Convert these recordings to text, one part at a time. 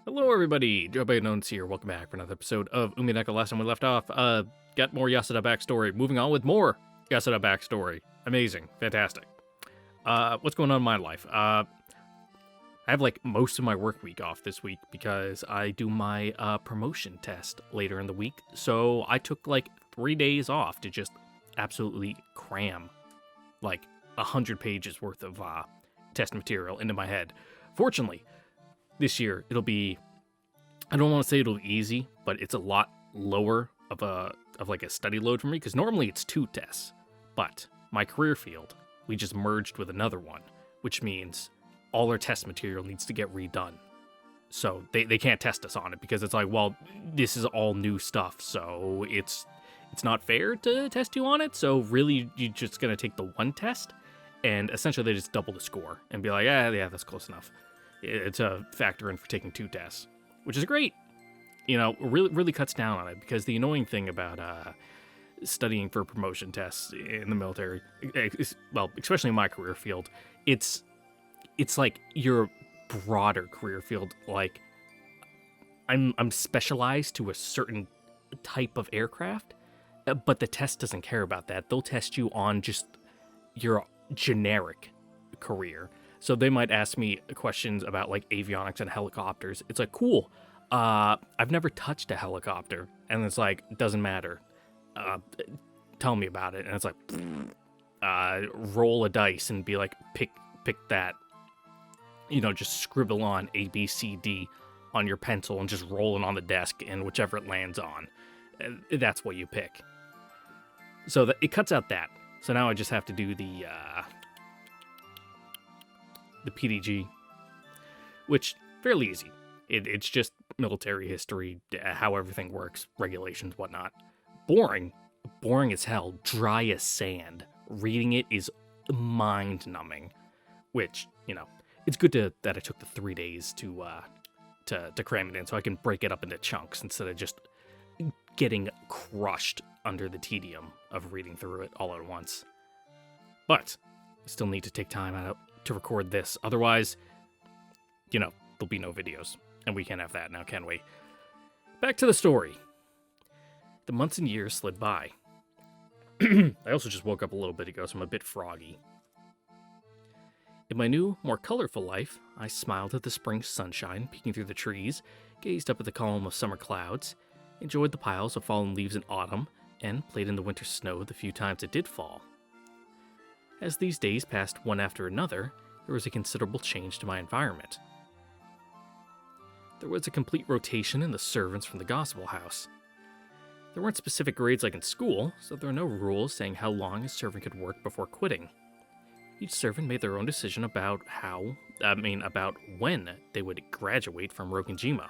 Hello, everybody. Joe Nones here. Welcome back for another episode of Umineko. Last time we left off, got more Yasuda backstory. Moving on with more Yasuda backstory. Amazing. Fantastic. What's going on in my life? I have, most of my work week off this week because I do my promotion test later in the week. So I took, 3 days off to just absolutely cram, 100 pages worth of test material into my head. Fortunately, this year, it'll be, I don't want to say it'll be easy, but it's a lot lower of a study load for me, because normally it's 2 tests. But my career field, we just merged with another one, which means all our test material needs to get redone. So they can't test us on it, because it's this is all new stuff, so it's not fair to test you on it, so really you're just going to take the one test, and essentially they just double the score, and be like, yeah, that's close enough. It's a factor in for taking 2 tests, which is great. Really cuts down on it, because the annoying thing about studying for promotion tests in the military, especially in my career field, it's like your broader career field. I'm specialized to a certain type of aircraft, but the test doesn't care about that. They'll test you on just your generic career. So they might ask me questions about avionics and helicopters. It's cool. I've never touched a helicopter, and it's doesn't matter. Tell me about it, and it's roll a dice and be pick that. Just scribble on A, B, C, D on your pencil and just roll it on the desk, and whichever it lands on, that's what you pick. So it cuts out that. So now I just have to do the PDG, which fairly easy. It's just military history, how everything works, regulations, whatnot. Boring as hell, dry as sand. Reading it is mind-numbing, which, it's good that I took the 3 days to cram it in, so I can break it up into chunks instead of just getting crushed under the tedium of reading through it all at once. But I still need to take time out to record this. Otherwise, there'll be no videos. And we can't have that now, can we? Back to the story. The months and years slid by. I also just woke up a little bit ago, so I'm a bit froggy. In my new, more colorful life, I smiled at the spring sunshine peeking through the trees, gazed up at the column of summer clouds, enjoyed the piles of fallen leaves in autumn, and played in the winter snow the few times it did fall. As these days passed one after another, there was a considerable change to my environment. There was a complete rotation in the servants from the Gospel House. There weren't specific grades like in school, so there were no rules saying how long a servant could work before quitting. Each servant made their own decision about when they would graduate from Rokkenjima.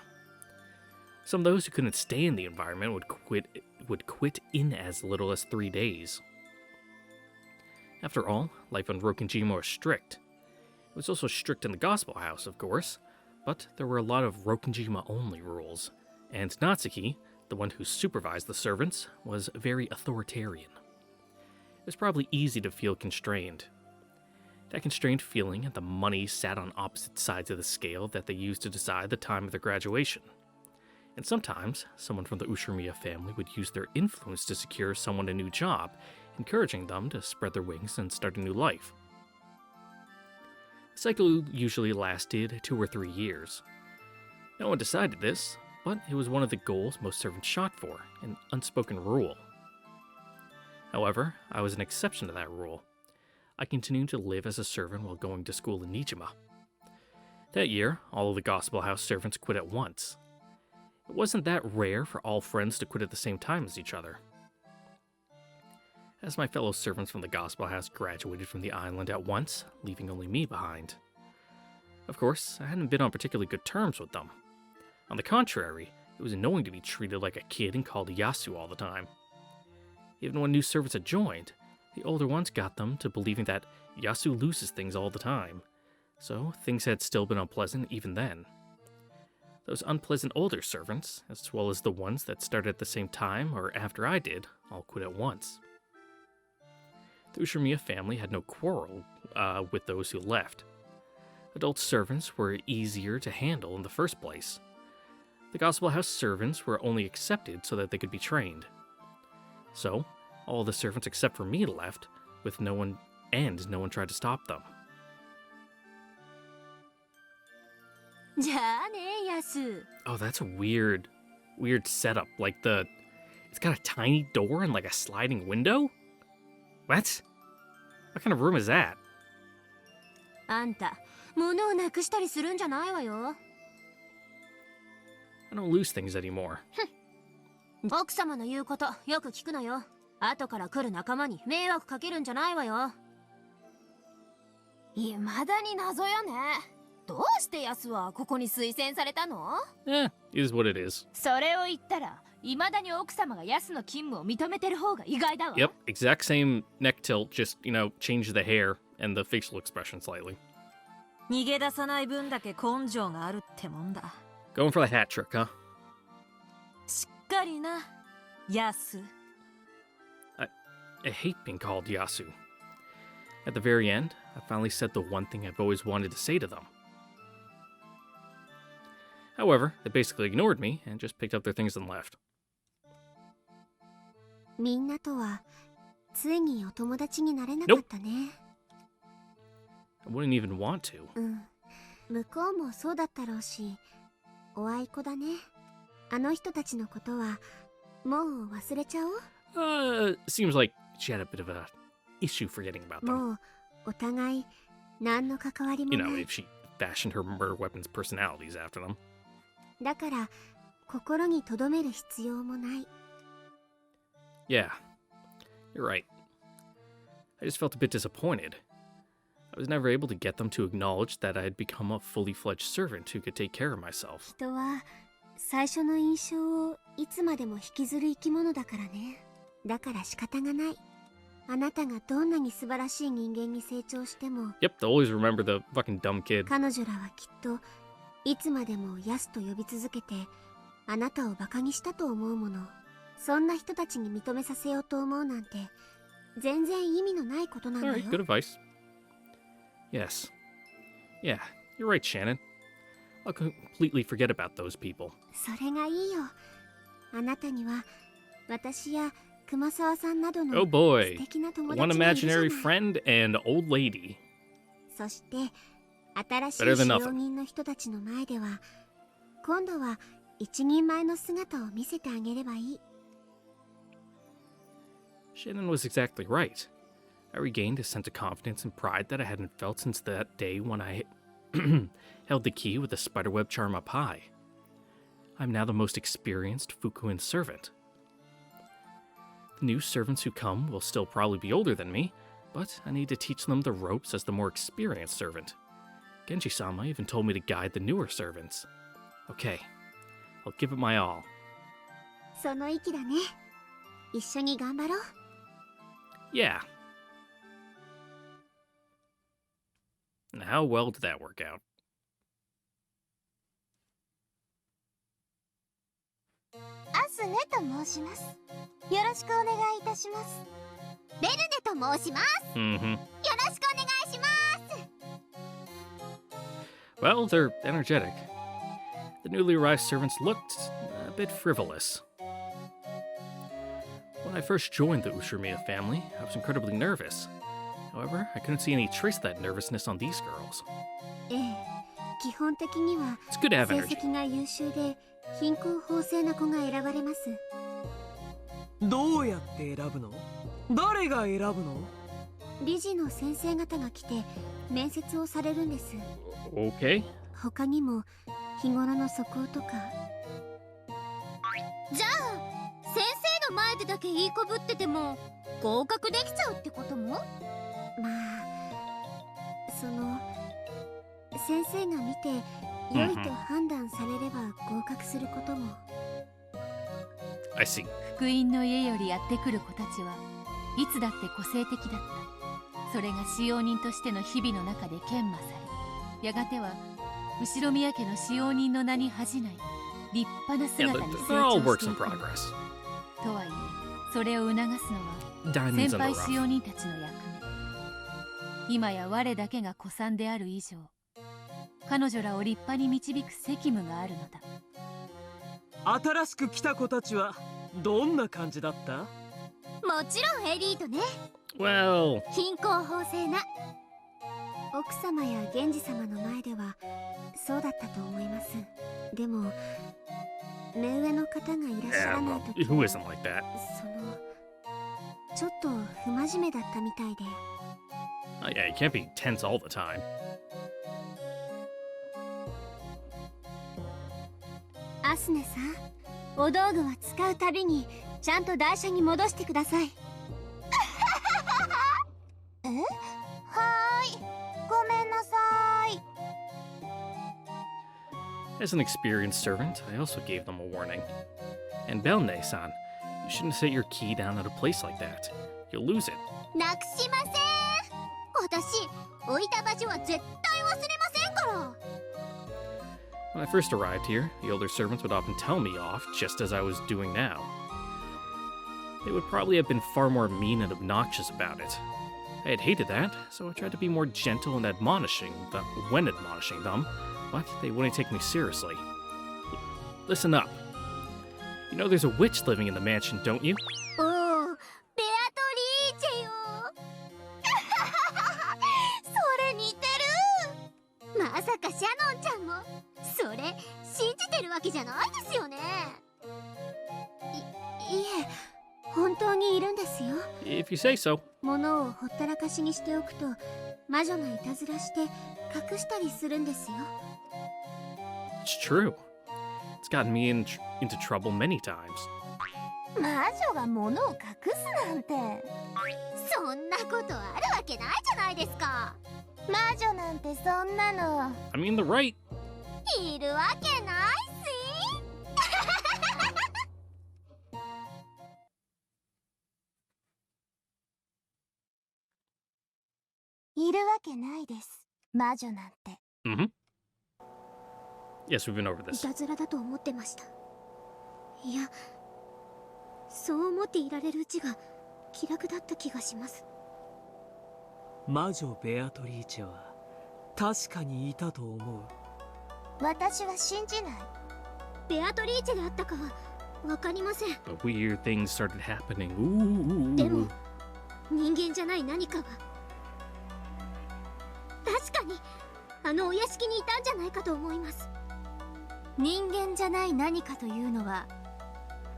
Some of those who couldn't stay in the environment would quit in as little as 3 days. After all, life on Rokkenjima was strict. It was also strict in the Gospel House, of course, but there were a lot of Rokkenjima-only rules, and Natsuki, the one who supervised the servants, was very authoritarian. It was probably easy to feel constrained. That constrained feeling and the money sat on opposite sides of the scale that they used to decide the time of their graduation. And sometimes, someone from the Ushirimiya family would use their influence to secure someone a new job, encouraging them to spread their wings and start a new life. The cycle usually lasted 2 or 3 years. No one decided this, but it was one of the goals most servants shot for, an unspoken rule. However, I was an exception to that rule. I continued to live as a servant while going to school in Nijima. That year, all of the Gospel House servants quit at once. It wasn't that rare for all friends to quit at the same time as each other. As my fellow servants from the Gospel House graduated from the island at once, leaving only me behind. Of course, I hadn't been on particularly good terms with them. On the contrary, it was annoying to be treated like a kid and called Yasu all the time. Even when new servants had joined, the older ones got them to believing that Yasu loses things all the time, so things had still been unpleasant even then. Those unpleasant older servants, as well as the ones that started at the same time or after I did, all quit at once. The Ushirimiya family had no quarrel with those who left. Adult servants were easier to handle in the first place. The Gospel House servants were only accepted so that they could be trained. So, all the servants except for me left, with no one tried to stop them. じゃあね、ヤス。 Oh, that's a weird setup. Like it's got a tiny door and like a sliding window? What? What kind of room is that? あんた、物をなくしたりするんじゃないわよ。 I don't lose things anymore. 奥様の言うことよく聞くのよ。後から来る仲間に迷惑かけるんじゃないわよ。未だに謎よね。どうしてヤスはここに推薦されたの？ It is what it is. それを言ったら、未だに奥様がヤスの勤務を認めてる方が意外だわ。 Yep, exact same neck tilt, just, change the hair and the facial expression slightly. 逃げ出さない分だけ根性があるってもんだ。 Going for the hat trick, huh? しっかりな、ヤス。 I hate being called Yasu. At the very end, I finally said the one thing I've always wanted to say to them. However, they basically ignored me and just picked up their things and left. みんなとはついにお友達になれなかったね。 I wouldn't even want to. 向こうもそうだったろうし、おあいこだね。あの人たちのことはもう忘れちゃおう。Seems like she had a bit of an issue forgetting about them. もうお互い何の関わりもない。 if she fashioned her murder weapons personalities after them. だから心に留める必要もない。 Yeah, you're right. I just felt a bit disappointed. I was never able to get them to acknowledge that I had become a fully fledged servant who could take care of myself. 人は最初の印象をいつまでも引きずる生き物だからね。だから仕方がない。あなたがどんなに素晴らしい人間に成長しても、 Yep, they'll always remember the fucking dumb kid. 彼女らはきっといつまでもヤスと呼び続けてあなたをバカにしたと思うもの。そんな人たちに認めさせようと思うなんて全然意味のないことなんだよ。 Alright, good advice. Yes. Yeah, you're right, Shannon. I'll completely forget about those people. それがいいよ。あなたには私や熊沢さんなどの Oh 素 boy. 敵な友 One 達がいるじゃない imaginary friend and old lady. そして新し Better い than 使 nothing. 用人の人たちの前では今度は一人前の姿を見せてあげればいい。 Shannon was exactly right. I regained a sense of confidence and pride that I hadn't felt since that day when I held the key with the spiderweb charm up high. I'm now the most experienced Fukuin servant. The new servants who come will still probably be older than me, but I need to teach them the ropes as the more experienced servant. Genji-sama even told me to guide the newer servants. Okay, I'll give it my all. その息だね。一緒に頑張ろう。 Yeah. And how well did that work out? アスネと申します。よろしくお願いいたします。ベルネと申します。 Mm-hmm. よろしくお願いします。 Well, they're energetic. The newly arrived servants looked a bit frivolous. When I first joined the Ushiromiya family, I was incredibly nervous. However, I couldn't see any trace of that nervousness on these girls. ええ、基本的には It's good to have 成 energy. 績が優秀で貧困法制な子が選ばれます。どうやって選ぶの？誰が選ぶの？理事の先生方が来て面接をされるんです。 Okay. 他にも日頃の素行とか。じゃあ先生の前でだけいい子ぶってても合格できちゃうってことも？まあ先生が見て良いと判断されれば合格することも。 I see. 福音の家よりやってくる子たちはいつだって個性的だった。それが使用人としての日々の中で研磨され、やがては後ろ宮家の使用人の名に恥じない立派な Yeah, 姿に but 成 they're all 長 works してい in く。 progress. とはいえ、それを促すのは Diamonds 先 in the 輩使用 rough. 人たちの役目。今や我だけが古参である以上、彼女らを立派に導く責務があるのだ。新しく来た子たちはどんな感じだった？もちろんエリートね。 Well, 貧困法制な。奥様や源氏様の前ではそうだったと思います。でも目上の方がいらっしゃ yeah, らない well, 時 who は isn't like that? ちょっと不真面目だったみたいで。Oh, yeah, you can't be tense all the time. アスネさん、お道具は使うたびにちゃんと台車に戻してください。え？はーい、ごめんなさい。 As an experienced servant, I also gave them a warning. And Belne-san, you shouldn't set your key down at a place like that. You'll lose it. なくしません。私、置いた場所は絶対忘れませんから。 When I first arrived here, the older servants would often tell me off, just as I was doing now. They would probably have been far more mean and obnoxious about it. I had hated that, so I tried to be more gentle and admonishing when admonishing them, but they wouldn't take me seriously. Listen up. You know there's a witch living in the mansion, don't you? おお、ベアトリーチェよ。それ似てる。まさかシャノンちゃんもそれ信じてるわけじゃないですよね。いえ、本当にいるんですよ。 If you say so. 物をほったらかしにしておくと魔女がいたずらして隠したりするんですよ。 It's true. It's gotten me into trouble many times. 魔女が物を隠すなんて、そんなことあるわけないじゃないですか。魔女なんてそんなの I mean, they're right. いるわけないし。いるわけないです、魔女なんて。 Mm-hmm. Yes, we've been over い this. たずらだと思ってました。いや、そう思っていられるうちが気楽だった気がします。魔女ベアトリーチェは確かにいたと思う。私は信じない。ベアトリーチェであったかはわかりません。 But weird things started happening. Ooh. でも人間じゃない何かは確かにあのお屋敷にいたんじゃないかと思います。人間じゃない何かというのは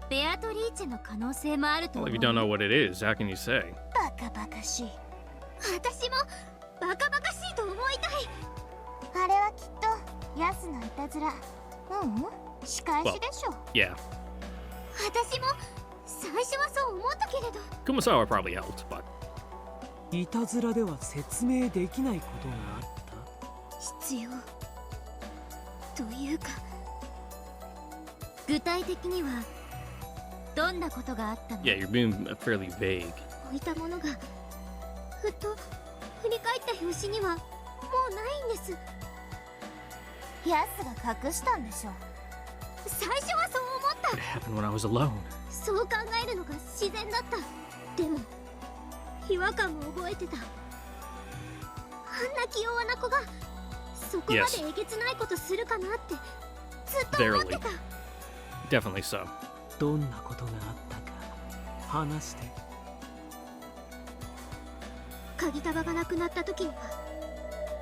ベアトリーチェの可能性もあると Well, 思 if う。 you don't know what it is, how can you say? バカバカしい。私もバカバカしいと思いたい。あれはきっとヤスのいたずら。仕返しでしょ。 Yeah. 私も最初はそう思ったけれど。 Kumasawa probably helped, but いたずらでは説明できないことがあった。必要というか、具体的にはどんなことがあったの？ yeah, you're being fairly vague. 置いたものがふっと振り返った拍子にはもうないんです。ヤスが隠したんでしょ。最初はそう思った。 It happened when I was alone. そう考えるのが自然だった。でも違和感も覚えてた。あんな気弱な子がそこまでえげつないことするかなってずっと思ってた。 Definitely so. どんなことがあったか話して。鍵束がなくなった時には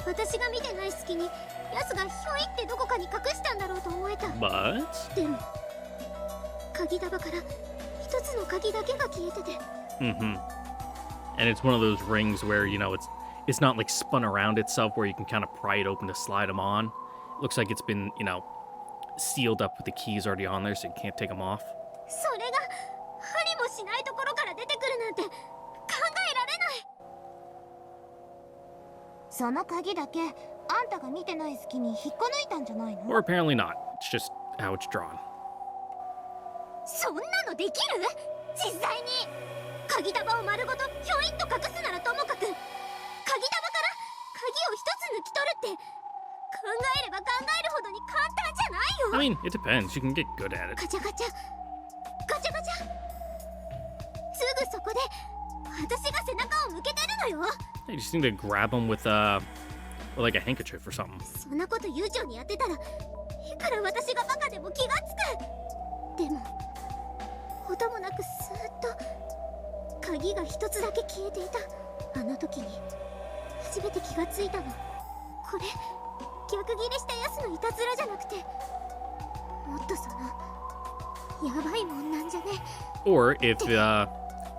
私が見てない隙にヤスがひょいってどこかに隠したんだろうと思えた。 But でも鍵束から一つの鍵だけが消えてて。 mm-hmm. And it's one of those rings where, you know, it's not like spun around itself where you can kind of pry it open to slide them on. It looks like it's been, you know, sealed up with the keys already on there so you can't take them off. それがありもしないところから出てくるなんて考えられない。その鍵だけあんたが見てない隙に引っこ抜いたんじゃないの？ Or apparently not. It's just how it's drawn. そんなのできる？実際に鍵束を丸ごとひょいっと隠すならともかく、鍵束から鍵を一つ抜き取るって考えれば考えるほどに簡単じゃないよ。 I mean, it depends. You can get good at it. ガチャガチャガチャガチャ、すぐそこで私が背中を向けてるのよ。 You just need to grab them with like a handkerchief or something. そんなこと悠長にやってたらいくら私がバカでも気がつく。でも音もなくスーッと鍵が一つだけ消えていた。あの時に初めて気がついたの。これ逆ギレしたヤスのいたずらじゃなくて、もっとそのやばいもんなんじゃね。 Or if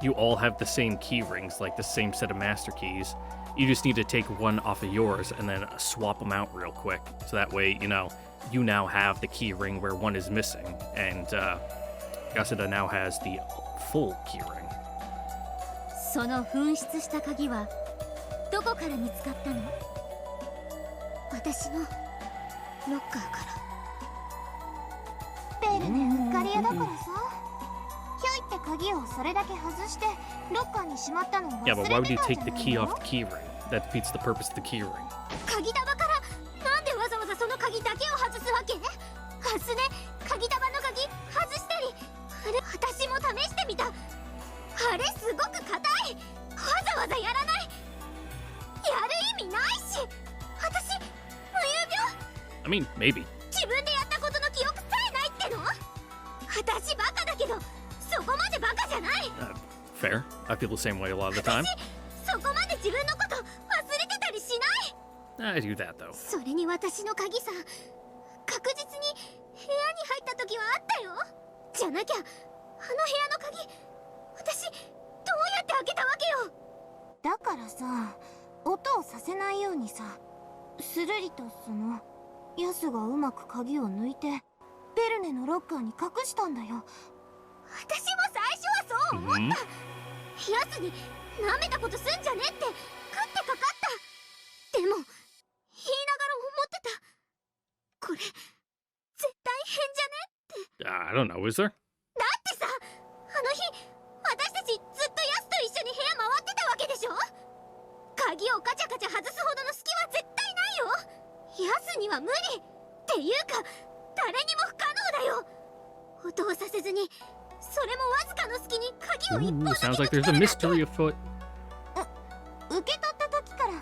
you all have the same key rings, like the same set of master keys, you just need to take one off of yours and then swap them out real quick. So that way, you now have the key ring where one is missing, and Yasuda now has the full key ring. その紛失した鍵はどこから見つかったの？私のロッカーから。ベルね、うっかり屋だからさ、ひょいって鍵をそれだけ外してロッカーにしまったのを忘れ Yeah, て but た why ん would じ you ゃ take な the い key の？ off the key ring? That defeats the purpose of the key ring. 鍵束からなんでわざわざその鍵だけを外すわけ？はずね、鍵束の鍵外したり、あれ私も試してみた。あれすごく硬い。わざわざやらない。やる意味ないし。私無遊病。 I mean, maybe. 自分でやったことの記憶さえないっての？私バカだけどそこまでバカじゃない。 Fair. I feel the same way a lot of the time. そこまで自分のこと忘れてたりしない。 I do that though. それに私の鍵さ、確実に部屋に入った時はあったよ。じゃなきゃあの部屋の鍵、私どうやって開けたわけよ。だからさ、音をさせないようにさ、スルリとヤスがうまく鍵を抜いてベルネのロッカーに隠したんだよ。私も最初はそう思った。ヤスに舐めたことすんじゃねってかってかかった。でも言いながら思ってた。これ絶対変じゃねって。 I don't know, is there? だってさ、あの日私たちずっとヤスと一緒に部屋回ってたわけでしょ。鍵をカチャカチャ外すほどの隙は絶対ないよ。ヤスには無理っていうか誰にも不可能だよ。音をさせずに、それもわずかの隙に鍵を一本 Ooh, だけ sounds like 抜 there's き a 取るなんて。 mystery afoot. 受け取った時から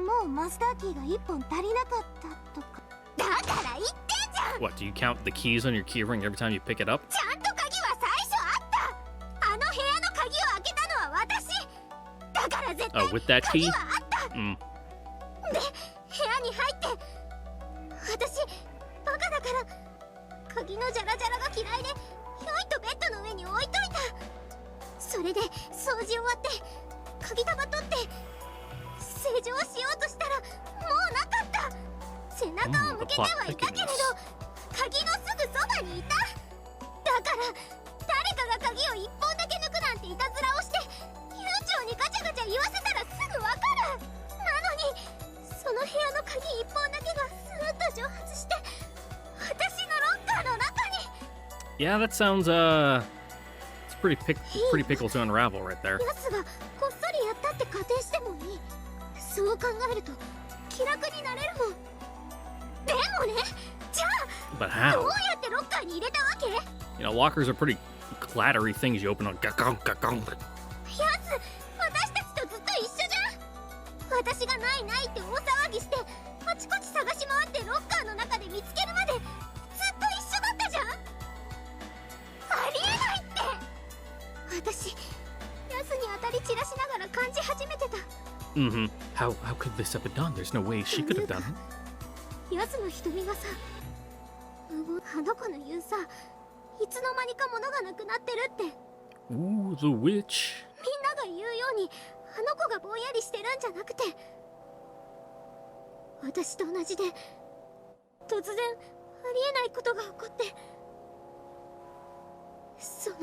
もうマスターキーが一本足りなかったとか。だから言ってんじゃん。 What, do you count the keys on your key ring every time you pick it up? ちゃんと鍵は最初あった。あの部屋の鍵を開けたのは私だから絶対 Oh, with that 鍵 key? はあった。 Mm. で、部屋に入って私バカだから鍵のジャラジャラが嫌いでひょいとベッドの上に置いといた。それで掃除終わって鍵束取って施錠しようとしたらもうなかった。背中を向けてはいたけれど鍵のすぐそばにいた。だから誰かが鍵を一本だけ抜くなんていたずらをして悠長にガチャガチャ言わせたらすぐわかる。なのにその部屋の鍵一本だけがスーッと蒸発して私のロッカーの中に。 Yeah, that sounds, it's pretty pickle to unravel right there. ヤスがこっそりやったって仮定してもいい。そう考えると気楽になれるもん。でもね、じゃあ But ど how? うやってロッカーに入れたわけ？ You know, lockers are pretty clattery things you open on. Gakong, gakong. ヤス、私たちとずっと一緒じゃん。私がないないって大騒ぎしてあちこち探し回ってロッカーの中で見つけるまでずっと一緒だったじゃん。ありえないって。私ヤスに当たり散らしながら感じ始めてた。 Mm-hmm. How could this have been done? There's no way she could have done it. ヤスの瞳がさ、あの子の言うさ、いつの間にか物がなくなってるって。 Ooh, the witch. みんなが言うようにあの子がぼんやりしてるんじゃなくて、私と同じで突然ありえないことが起こって、その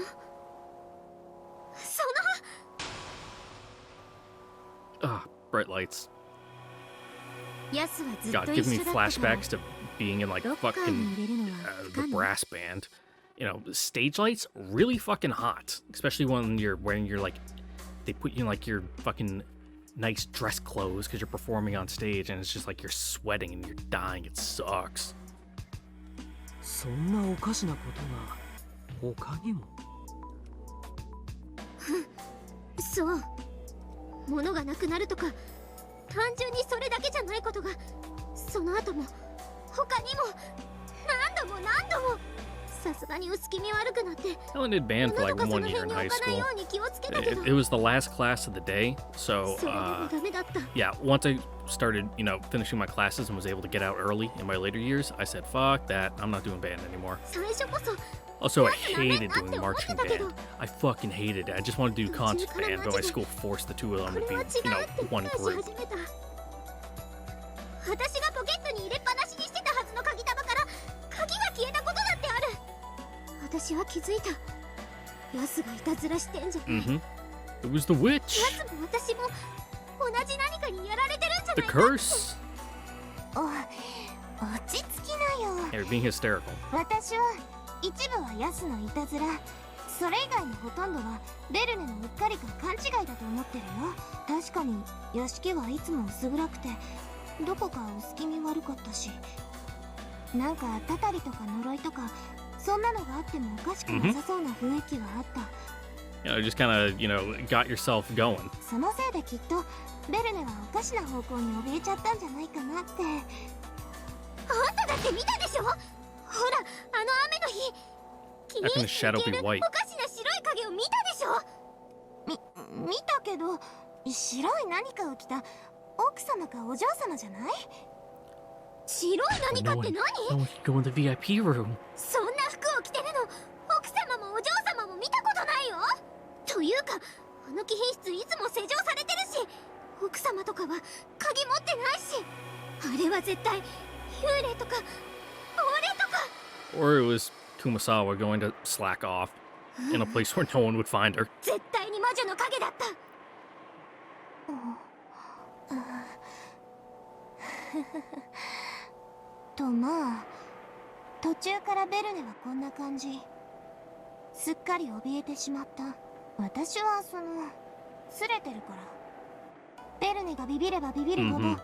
Ah, bright lights. ヤスはずっと God, 一 give me 緒だったから flashbacks to being in like ロッカーに fucking 入れるのは不 the 可能。 brass band. You know, stage lights really fucking hot, especially when you're wearing your like they put you in like your fucking nice dress clothes because you're performing on stage and it's just like you're sweating and you're dying. It sucks. そんなおかしなことが他にも。そう、物がなくなるとか単純にそれだけじゃないことがその後も他にも何度も何度もさすがに薄気味悪くなって I only did band for な like とかそ one の year 辺 in に high 置かないよ school. うに気をつけたけど It was the last class of the day, so それでもダメだった yeah, once I started, finishing my classes and was able to get out early in my later years, I said, fuck that, I'm not doing band anymore. 最初こそ Also, I hated doing marching band. I fucking hated it. I just wanted to do concert band, but my school forced the two of こ them れ to は be, 違うって one 理解し group. 始めた私がポケットに入れっぱなしにしてたはずの鍵束から鍵が消えたことだってある私は気づいたヤスがいたずらしてんじゃない、Mm-hmm. It was the witch. ヤスも私も同じ何かにやられてるんじゃ The ないか curse. 落ち着きなよ Yeah, you're being hysterical. 私は一部はヤスのいたずらそれ以外のほとんどはベルネのうっかりか勘違いだと思ってるよ確かに屋敷はいつも薄暗くてどこか薄気味悪かったしなんかたたりとか呪いとかそんなのがあってもおかしくなさそうな雰囲気はあった、Just kind of, got yourself going. そのせいできっとベルネはおかしな方向に怯えちゃったんじゃないかなってあんただって見たでしょほらあの雨の日君 How can the shadow be お white? かしな白い影を見たでしょ見たけど白い何かを着た奥様かお嬢様じゃない白い何かって何 No one can go in the VIP room. そんな服を着てるの奥様もお嬢様も見たことないよというかあの貴賓室いつも施錠されてるし奥様とかは鍵持ってないしあれは絶対幽霊とか俺とか Or it was Kumasawa going to slack off in a place where no one would find her. 絶対に魔女の影だったとまあ途中からベルネはこんな感じすっかり怯えてしまった私はすれてるからベルネがビビればビビるほど、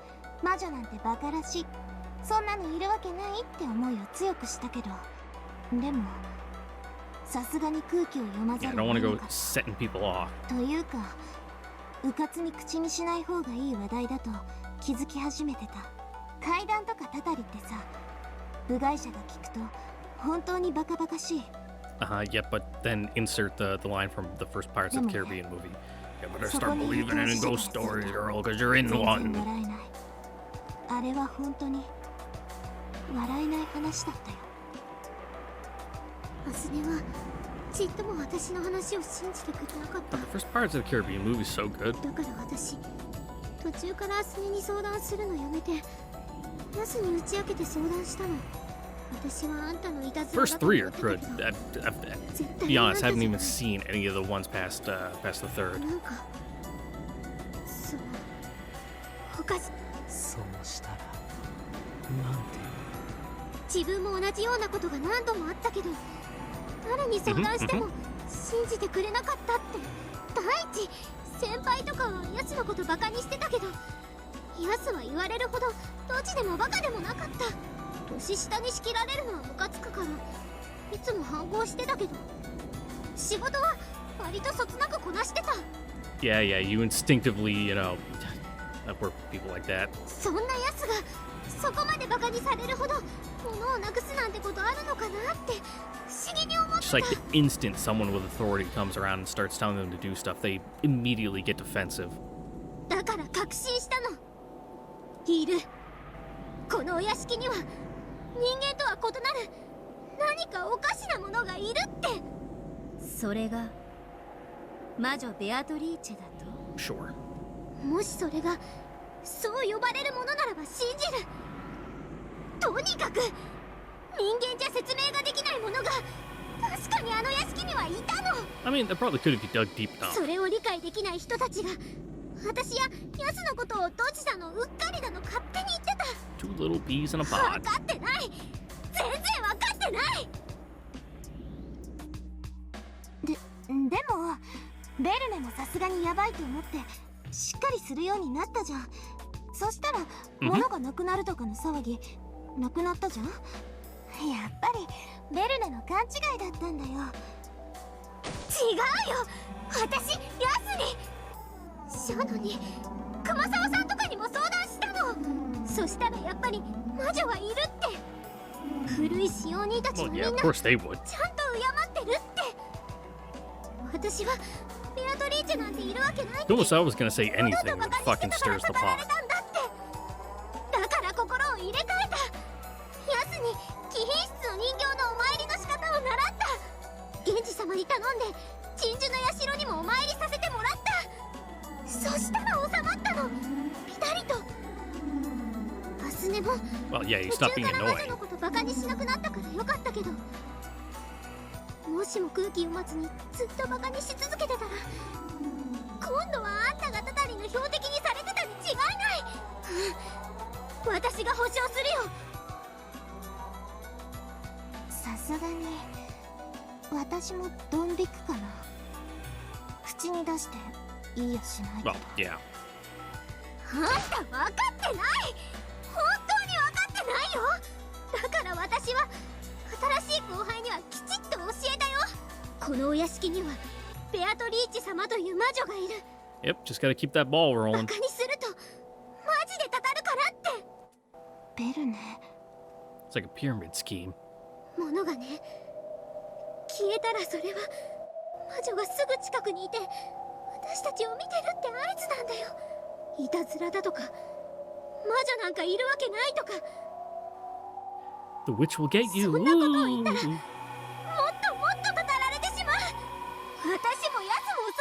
魔女なんてバカらしいそんなのいるわけないって思いを強くしたけどでもさすがに空気を読まざ Yeah, I る don't を want to 得 go なかった setting people off. というかうかつに口にしない方がいい話題だと気づき始めてた階段とかたたりってさ部外者が聞くと本当にバカバカしい Yeah, but then insert the line from the first Pirates of the Caribbean movie. You better そこ start に believing in ghost stories, girl, because you're in 全然 one. 笑えないあれは本当に笑えない話だったよアスネはちっとも私の話を信じてくれなかった The first Pirates of the Caribbean movie is so good. だから私途中からアスネに相談するのやめてヤスに打ち明けて相談したの私はあんたのいたずら First だと three 思 are ってた good. けど To be honest, I haven't even seen any of the ones past the third. なんかおかしそうしたらなんて自分も同じようなことが何度もあったけど誰に相談しても信じてくれなかったって第一先輩とかはヤスのことバカにしてたけどヤスは言われるほどドジでもバカでもなかった年下に仕切られるのはムカつくからいつも反抗してたけど仕事は割とそつなくこなしてた Yeah, you instinctively, work with people like that. そんなヤスがそこまでバカにされるほど物をなくすなんてことあるのかなって不思議に思って Just た like the instant someone with authority comes around and starts telling them to do stuff, they immediately get defensive. だから確信したのいるこのお屋敷には人間とは異なる何かおかしなものがいるってそれが魔女ベアトリーチェだと Sure. もしそれがそう呼ばれるものならば信じるとにかく人間じゃ説明ができないものが確かにあの屋敷にはいたの I mean, that probably could if you dug deep enough. それを理解できない人たちが私やヤスのことをドジだのうっかりだの勝手に言ってた Two little peas in a 分 pod. かってない全然分かってないでもベルネもさすがにヤバいと思ってしっかりするようになったじゃんそしたら物がなくなるとかの騒ぎなくなったじゃんやっぱりベルネの勘違いだったんだよ違うよ私ヤスにシャノに熊沢さんとかにも相談したのそしたらやっぱり魔女はいるって古い使用人たち Well, がみ yeah, ん of な course they would. ちゃんと敬ってるって。私はベアトリーチェなんているわけない。 It's almost I was gonna say anything that fucking stirs the pot. だから心を入れ替えた。ヤスに貴賓室の人形のお参りの仕方を習った。源氏様に頼んで鎮守の社にもお参りさせてもらった。そしたら収まったの。ピタリと。アスネも Well, yeah, you 途 stop 中 being から魔女 annoying. のことバカにしなくなったからよかったけど、もしも空気読まずにずっとバカにし続けてたら、今度はあんたがたたりの標的にされてたに違いない。私が保証するよ。さすがに私もドン引くかな。口に出していいやしない。 Well, yeah. あんた分かってない。本当に分かってないよ。だから私は新しい後輩にはきちっと教えたよ。このお屋敷にはベアトリーチ様という魔女がいる。 Yep, just gotta keep that ball バ rolling. カにするとマジでたたるからって。ベルネ、 It's like a pyramid scheme. 物がね、消えたらそれは魔女がすぐ近くにいて私たちを見てるって合図なんだよ。いたずらだとか魔女なんかいるわけないとか。 The witch will get you. そんなことを言ったら Ooh. もっともっとたたられてしまう。私もヤスもそ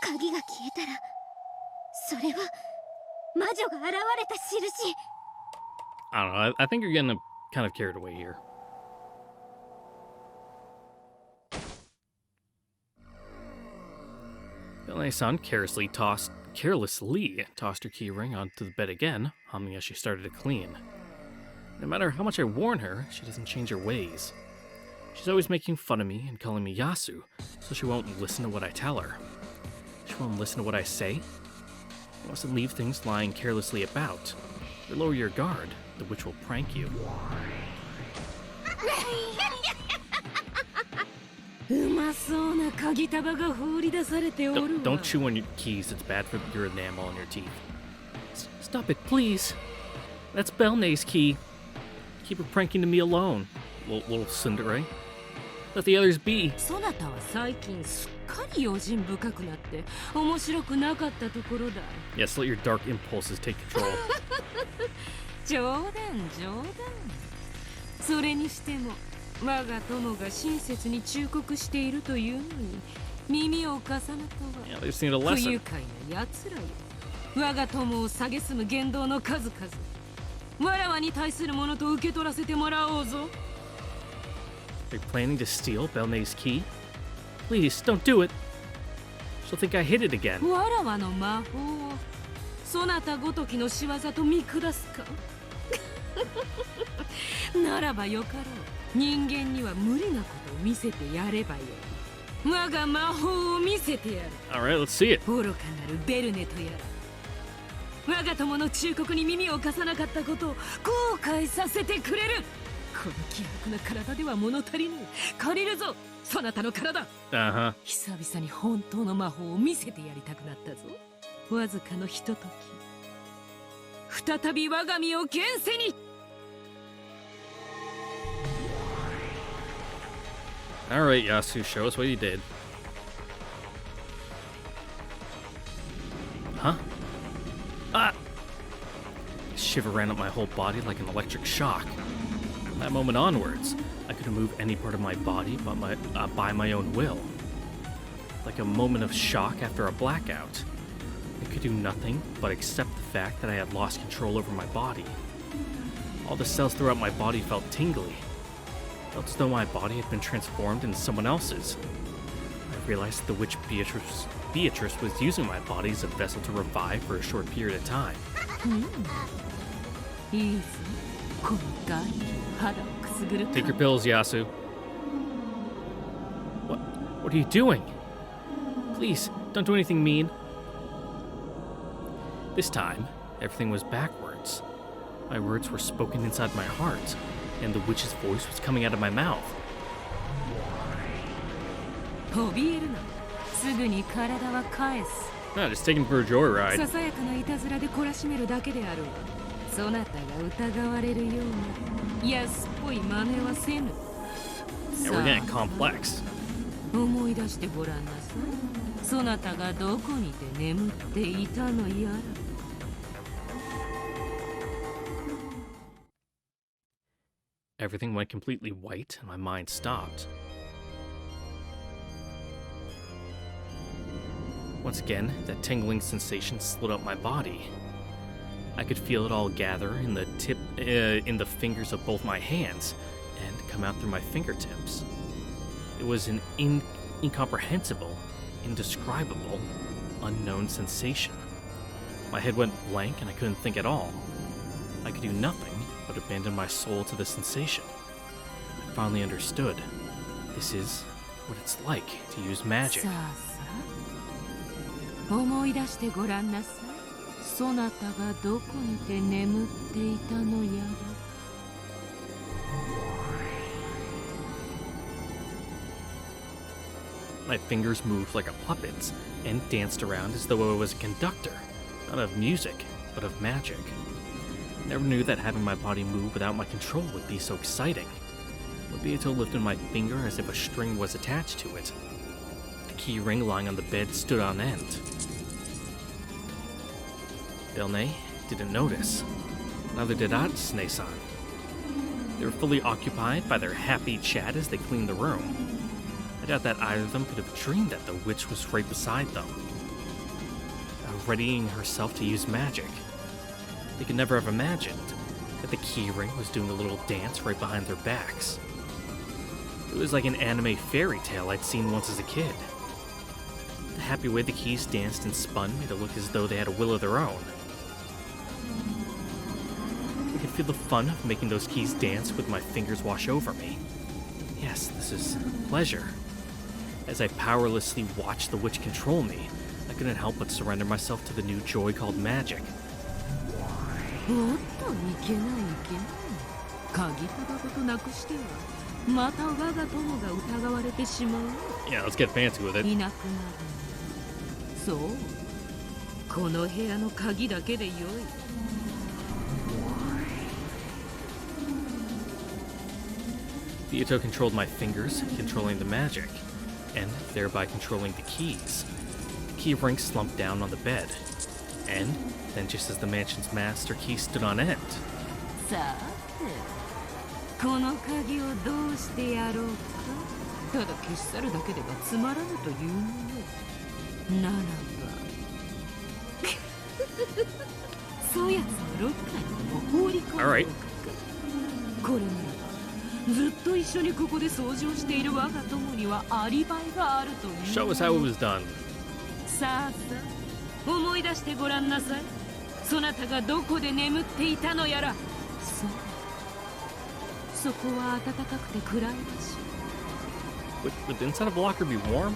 う。鍵が消えたらそれは魔女が現れた印。 I don't know. I think you're getting kind of carried away here. Belle-San carelessly tossed her key ring onto the bed again, humming as she started to clean. No matter how much I warn her, she doesn't change her ways. She's always making fun of me and calling me Yasu, so she won't listen to what I tell her. She won't listen to what I say. She wants to leave things lying carelessly about. Or lower your guard, the witch will prank you. うまそうな鍵束が放り出されておるわ。 Don't chew on your keys, it's bad for your enamel on your teeth. Stop it, please. That's Belne's key. Keep her pranking to me alone, little Tsundere. Let the others be. そなたは最近すっかり用心深くなって面白くなかったところだ。 Yes, let your dark impulses take control. 冗談冗談。それにしても我が友が親切に忠告しているというのに耳を貸さぬと Yeah, は they just need a 不 lesson. 愉快な奴らよ。我が友を蔑む言動の数々、わらわに対するものと受け取らせてもらおうぞ。 Are you planning to steal Belne's key? Please, don't do it. She'll think I hid it again. わらわの魔法をそなたごときの仕業と見下すか。ならばよかろう。人間には無理なことを見せてやればよい。我が魔法を見せてやる。 Alright, let's see it. 愚かなるベルネとやら、我が友の忠告に耳を貸さなかったことを後悔させてくれる。この気迫な体では物足りぬ。借りるぞ、そなたの体。 Uh-huh. 久々に本当の魔法を見せてやりたくなったぞ。わずかのひととき、再び我が身を現世に。 Alright, Yasu, show us what you did. Huh? Ah! A shiver ran up my whole body like an electric shock. From that moment onwards, I couldn't move any part of my body but by my own will. Like a moment of shock after a blackout. I could do nothing but accept the fact that I had lost control over my body. All the cells throughout my body felt tingly. Felt as though my body had been transformed into someone else's. I realized that the witch Beatrice was using my body as a vessel to revive for a short period of time. いいぞ、このガイ肌をくすぐる。 Take your pills, Yasu. What are you doing? Please, don't do anything mean. This time, everything was backwards. My words were spoken inside my heart, and the witch's voice was coming out of my mouth. 怯えるな。すぐに体は返す。 No, just taking for a joyride. ささやかないたずらで懲らしめるだけであるわ。そなたが疑われるような安っぽい真似はせぬ。 Yeah, we're getting complex. 思い出してごらんなさい。そなたがどこにて眠っていたのやら。 Everything went completely white and my mind stopped. Once again, that tingling sensation slid up my body. I could feel it all gather in the fingers of both my hands and come out through my fingertips. It was an incomprehensible, indescribable, unknown sensation. My head went blank and I couldn't think at all. I could do nothing but abandon my soul to the sensation. I finally understood. This is what it's like to use magic. さあさあ、思い出してごらんなさい。そなたがどこにて眠っていたのやら。 My fingers moved like a puppet's and danced around as though I was a conductor, not of music, but of magic. Never knew that having my body move without my control would be so exciting. Obito lifted my finger as if a string was attached to it. The key ring lying on the bed stood on end. Belne didn't notice. Neither did Atsune-san. They were fully occupied by their happy chat as they cleaned the room. I doubt that either of them could have dreamed that the witch was right beside them, readying herself to use magic. They could never have imagined that the key ring was doing a little dance right behind their backs. It was like an anime fairy tale I'd seen once as a kid. The happy way the keys danced and spun made it look as though they had a will of their own. I could feel the fun of making those keys dance with my fingers wash over me. Yes, this is pleasure. As I powerlessly watched the witch control me, I couldn't help but surrender myself to the new joy called magic. おっと、いけないいけない。鍵タバコとなくしては、また我が友が疑われてしまう。 Yeah, let's get fancy with it. いなくなる。そう。この部屋の鍵だけでよい。 Theato controlled my fingers, controlling the magic, and thereby controlling the keys. The key ring slumped down on the bed, and then just as the mansion's master key stood on end, さて、この鍵をどうしてやろうか。ただ消し去るだけではつまらぬというもの。ならば、そやつのロッカーにも放り込んでおくか。これならば、ずっと一緒にここで掃除をしている我が友にはアリバイがあるという。 show us how it was done. さあさあ、思い出してごらんなさい。そなたがどこで眠っていたのやら。そう。そこは暖かくて暗い場所。 Would the inside of a locker be warm?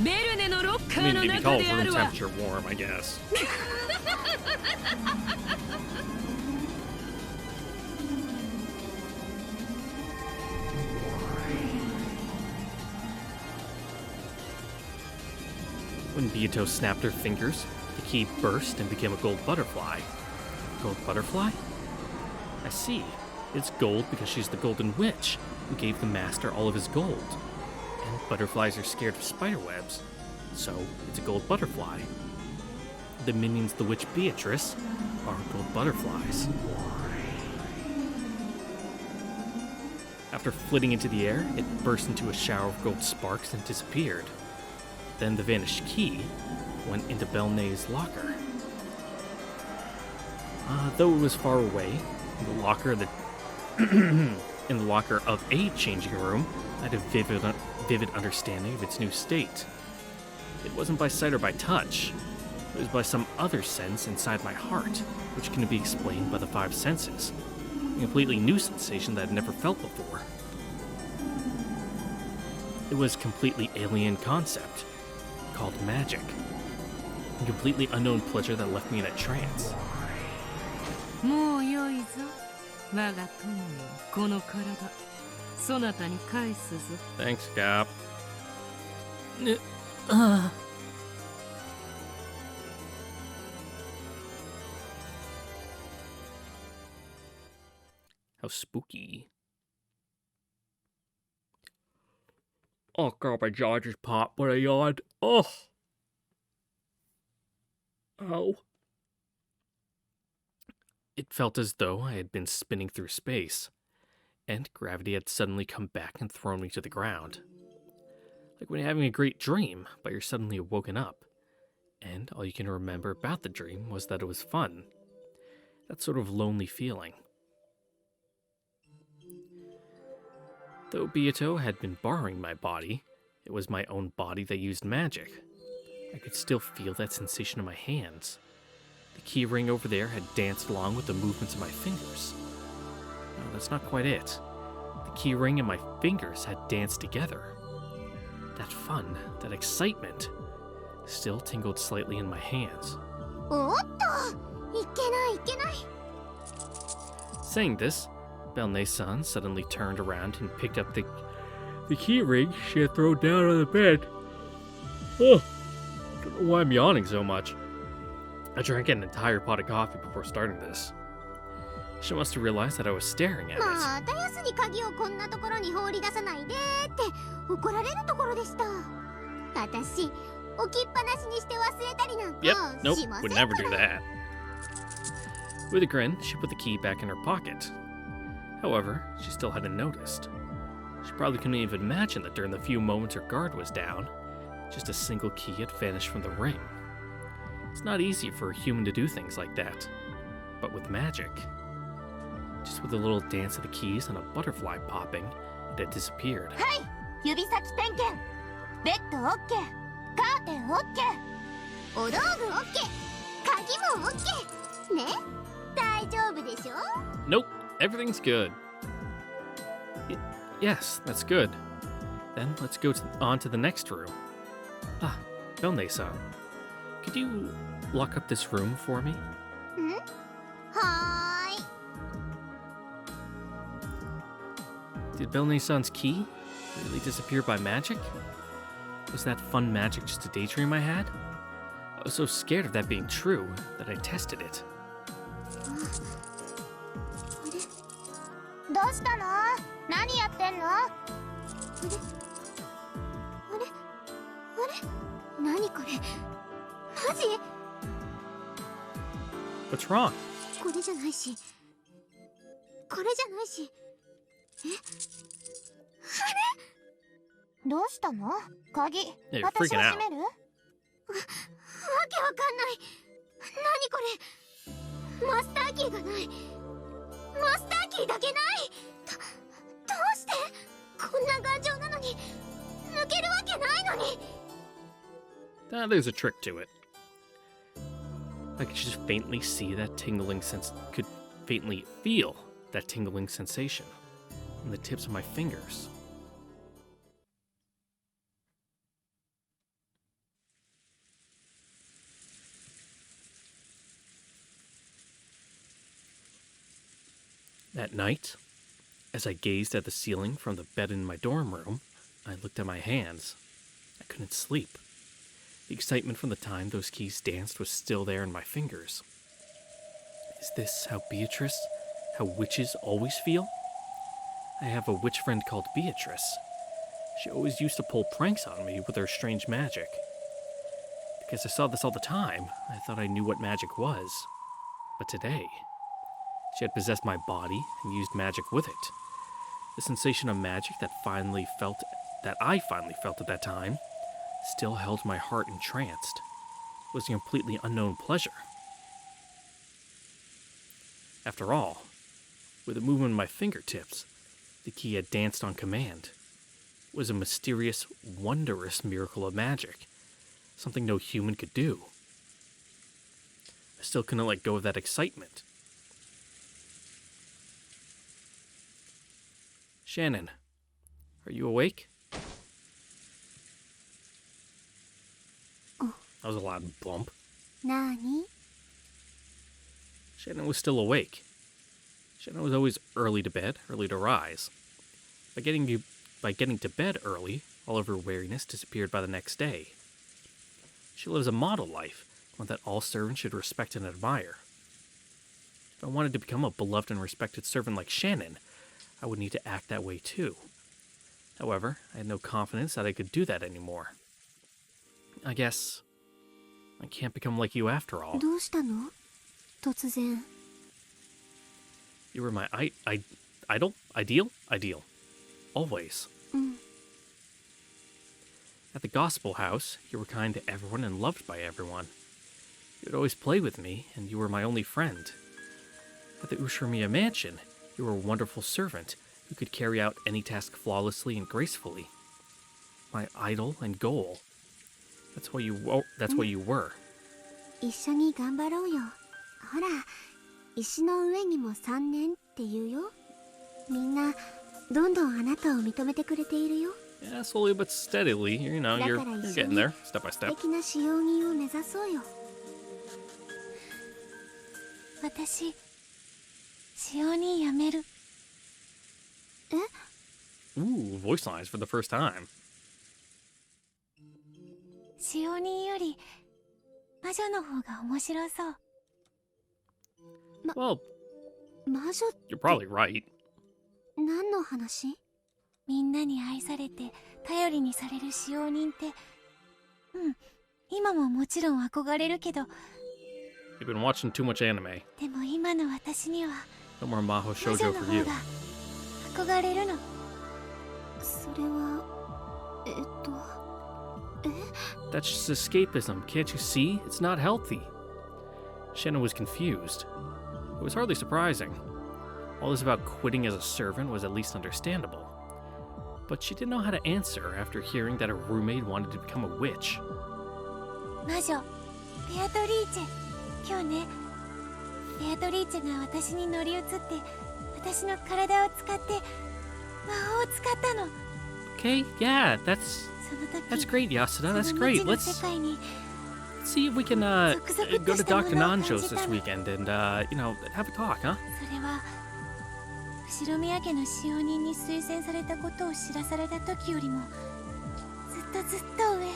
ベルネのロッカ I ー mean, の it'd be 中 called であ room るわ。 temperature warm, I guess. When Byato snapped her fingers, the key burst and became a gold butterfly. Gold butterfly? I see. It's gold because she's the Golden Witch, who gave the master all of his gold. And butterflies are scared of spiderwebs, so it's a gold butterfly. The minions the witch Beatrice are gold butterflies. After flitting into the air, it burst into a shower of gold sparks and disappeared. Then the vanished key went into Belne's locker. Though it was far away, in the locker of a changing room, I had a vivid understanding of its new state. It wasn't by sight or by touch. It was by some other sense inside my heart, which can be explained by the five senses. A completely new sensation that I'd never felt before. It was a completely alien concept, called magic. A completely unknown pleasure that left me in a trance. もうよいぞ。我が友よ、この体、そなたに返すぞ。 Thanks, Cap. How spooky. Oh god, my jaw just popped when I yawned. Oh! Ow. It felt as though I had been spinning through space, and gravity had suddenly come back and thrown me to the ground. Like when you're having a great dream, but you're suddenly woken up, and all you can remember about the dream was that it was fun. That sort of lonely feeling. Though Beato had been borrowing my body, it was my own body that used magic. I could still feel that sensation in my hands. The key ring over there had danced along with the movements of my fingers. No, that's not quite it. The key ring and my fingers had danced together. That fun, that excitement, still tingled slightly in my hands. おっと、いけないいけない。 Saying this, Belne-san suddenly turned around and picked up the key ring she had thrown down on the bed. Oh, I don't know why I'm yawning so much. I drank an entire pot of coffee before starting this. She must have realized that I was staring at it. またやすに鍵をこんなところに放り出さないでって怒られるところでした。私、置きっぱなしにして忘れたりなんか Yep, nope, しませ would ん never か do ら。 that. With a grin, she put the key back in her pocket. However, she still hadn't noticed. She probably couldn't even imagine that during the few moments her guard was down, just a single key had vanished from the ring. It's not easy for a human to do things like that, but with magic. Just with a little dance of the keys and a butterfly popping, it had disappeared. はい、指先点検。ベッド OK、カーテン OK、お道具 OK、鍵も OK。ね、大丈夫でしょ？ Nope, everything's good. Yes, that's good. Then let's go on to the next room. Ah, Belne-san, could you lock up this room for me? ん？はーい。 Did Belne-san's key really disappear by magic? Was that fun magic just a daydream I had? I was so scared of that being true that I tested it. どうしたの？何やってんの？あれ？何これ？マジ？ What's wrong? これじゃないし、これじゃないし。え？あれ？どうしたの？鍵、 Yeah, you're 私 freaking が out. 閉める？わけわかんない。何これ？マスターキーがない。マスターキーだけない。どうして？こんな頑丈なのに抜けるわけないのに。 There's a trick to it. I could just faintly see that could faintly feel that tingling sensation in the tips of my fingers. That night, as I gazed at the ceiling from the bed in my dorm room, I looked at my hands. I couldn't sleep. The excitement from the time those keys danced was still there in my fingers. Is this how witches always feel? I have a witch friend called Beatrice. She always used to pull pranks on me with her strange magic. Because I saw this all the time, I thought I knew what magic was. But today, she had possessed my body and used magic with it. The sensation of magic that I finally felt at that time still held my heart entranced. It was a completely unknown pleasure. After all, with a movement of my fingertips, the key had danced on command. It was a mysterious, wondrous miracle of magic, something no human could do. I still couldn't let go of that excitement. Shannon, are you awake? That was a loud bump. なに？ Shannon was still awake. Shannon was always early to bed, early to rise. By getting to bed early, all of her weariness disappeared by the next day. She lives a model life, one that all servants should respect and admire. If I wanted to become a beloved and respected servant like Shannon, I would need to act that way too. However, I had no confidence that I could do that anymore. I guess I can't become like you after all. どうしたの？突然。 You were my idol? Ideal? Always. うん。 At the gospel house, you were kind to everyone and loved by everyone. You would always play with me, and you were my only friend. At the Ushirimiya mansion, you were a wonderful servant who could carry out any task flawlessly and gracefully. My idol and goal. That's what you were. 一緒に頑張ろうよ。ほら、石の上にも3年って言うよ。みんな、どんどんあなたを認めてくれているよ。 Yeah, slowly but steadily, you're getting there, step by 素 step. 敵な使用人を目指そうよ。私使用人辞める。え？ Ooh, voice lines for the first time. 使用人より魔女の方が面白そう。 Well, 魔女 you're probably right. 何の話？みんなに愛されて頼りにされる使用人って、今ももちろん憧れるけど、 You've been watching too much anime. でも今の私には No more Maho 魔 Shoujo 女の for 方 you. が憧れるの。それはThat's just escapism, can't you see? It's not healthy. Shannon was confused. It was hardly surprising. All this about quitting as a servant was at least understandable. But she didn't know how to answer after hearing that her roommate wanted to become a witch. 魔女ベアトリーチェ、今日ね、ベアトリーチェが私に乗り移って私の体を使って魔法を使ったの。 Okay, yeah, that's その時 that's great, Yasuda. That's その great. 未知の Let's 世界に see if we can go to Dr. Nanjo's this weekend and have a talk, huh? それは後ろ宮家の使用人に推薦されたことを知らされた時よりもずっと上、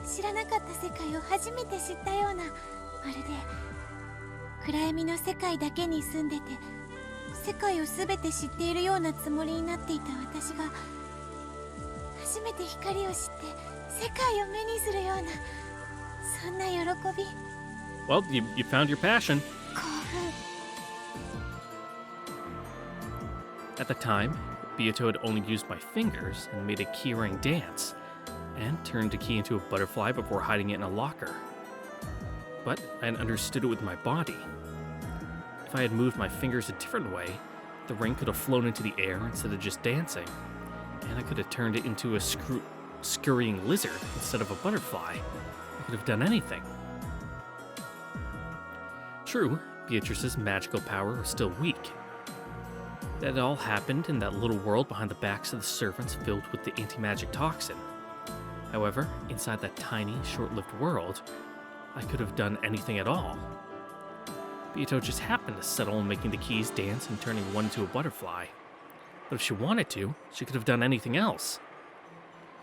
知らなかった世界を初めて知ったような、まるで暗闇の世界だけに住んでて世界を全て知っているようなつもりになっていた私が初めて光を知って世界を目にするような、そんな喜び。 Well, you found your passion. 興奮。 At the time, Beato had only used my fingers and made a keyring dance, and turned a key into a butterfly before hiding it in a locker. But I had understood it with my body. If I had moved my fingers a different way, the ring could have flown into the air instead of just dancing, and I could have turned it into a scurrying lizard instead of a butterfly. I could have done anything. True, Beatrice's magical power was still weak. That all happened in that little world behind the backs of the servants filled with the anti-magic toxin. However, inside that tiny, short-lived world, I could have done anything at all. Beato just happened to settle on making the keys dance and turning one into a butterfly. But if she wanted to, she could have done anything else.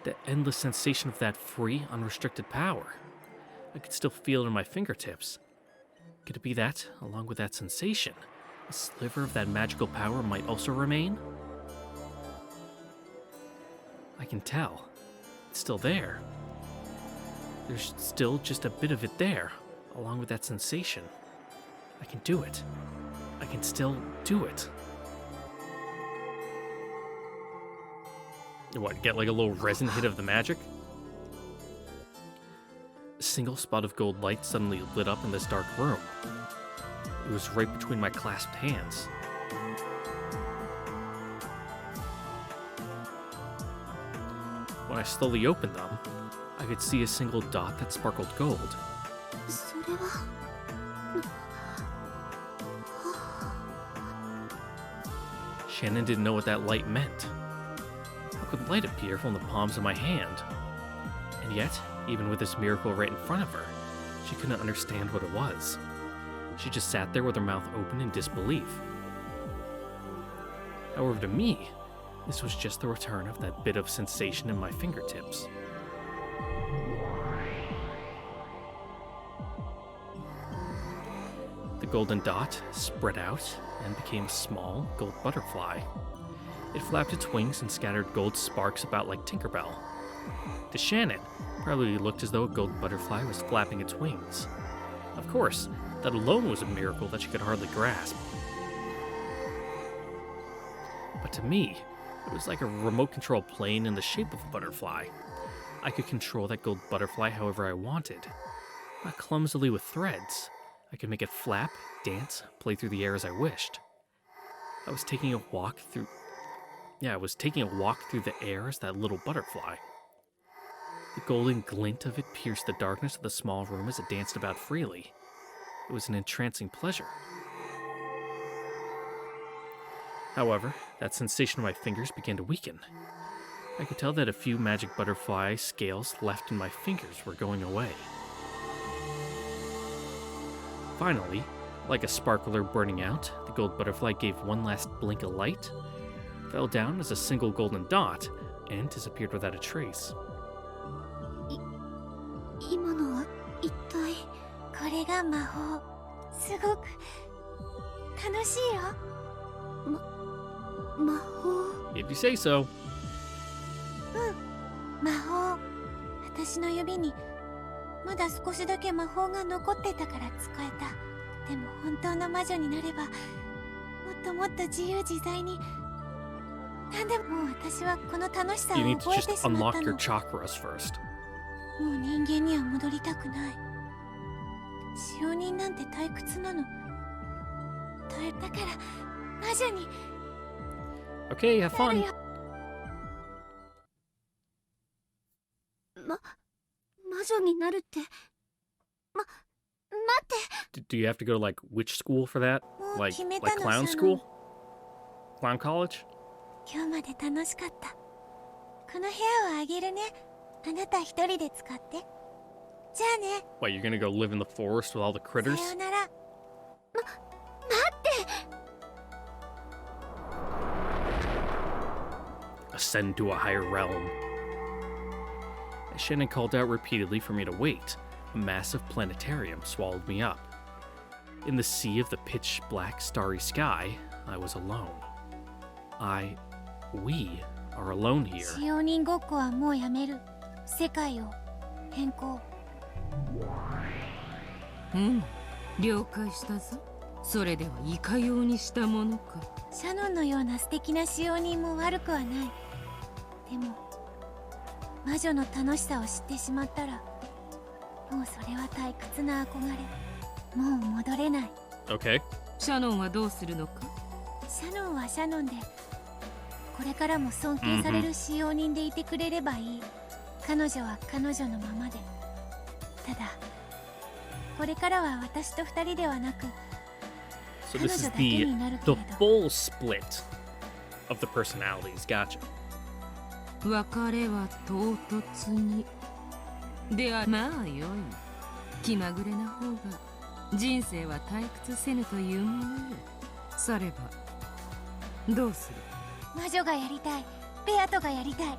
The endless sensation of that free, unrestricted power. I could still feel it in my fingertips. Could it be that, along with that sensation, a sliver of that magical power might also remain? I can tell. It's still there. There's still just a bit of it there, along with that sensation. I can do it. I can still do it. What, get like a little resin hit of the magic? A single spot of gold light suddenly lit up in this dark room. It was right between my clasped hands. When I slowly opened them, I could see a single dot that sparkled gold. それは Shannon didn't know what that light meant. How could light appear from the palms of my hand? And yet, even with this miracle right in front of her, she couldn't understand what it was. She just sat there with her mouth open in disbelief. However, to me, this was just the return of that bit of sensation in my fingertips. The The golden dot spread out and became a small gold butterfly. It flapped its wings and scattered gold sparks about like Tinkerbell. To Shannon, probably looked as though a gold butterfly was flapping its wings. Of course, that alone was a miracle that she could hardly grasp. But to me, it was like a remote control plane in the shape of a butterfly. I could control that gold butterfly however I wanted. Not clumsily with threads. I could make it flap, dance, play through the air as I wished. I was taking a walk through the air as that little butterfly. The golden glint of it pierced the darkness of the small room as it danced about freely. It was an entrancing pleasure. However, that sensation in my fingers began to weaken. I could tell that a few magic butterfly scales left in my fingers were going away. Finally, like a sparkler burning out, the gold butterfly gave one last blink of light, fell down as a single golden dot, and disappeared without a trace. 今のは一体。これが魔法。すごく楽しいよ。魔法。 If you say so. 魔法。私の指にまだ少しだけ魔法が残ってたから使えた。でも本当の魔女になればもっともっと自由自在に。なんでも私はこの楽しさを You need to 覚え just てしまった unlock の。 your chakras first. もう人間には戻りたくない。使用人なんて退屈なの。だから魔女に Okay, have なる fun. よ。魔女になるって。待って。 Do you have to go to like witch school for that? もう Like 決め like たの。 clown シャノ school? ン Clown college? 今日まで楽しかった。この部屋をあげるね。あなた一人で使って。じゃあね。 What, you're gonna go live in the forest with all the さ critters? ようなら。 Ascend to a higher realm. As Shannon called out repeatedly for me to wait, a massive planetarium swallowed me up. In the sea of the pitch black starry sky, I was alone. We are alone here. 使用人ごっこはもうやめる。世界を変更。了解したぞ。それではいかようにしたものか。シャノンのような素敵な使用人も悪くはない。でも魔女の楽しさを知ってしまったら、もうそれは退屈な憧れ。もう戻れない。 Okay. シャノンはどうするのか。シャノンはシャノンで、これからも尊敬される使用人でいてくれればいい。彼女は彼女のままで。ただこれからは私と二人ではなく、 So this is 彼女だけになるけ the れど。 full split of the personalities. Gotcha. 別れは唐突に。ではまあよい。気まぐれな方が人生は退屈せぬというものよ。さればどうする。魔女がやりたい。ベアトがやりたい。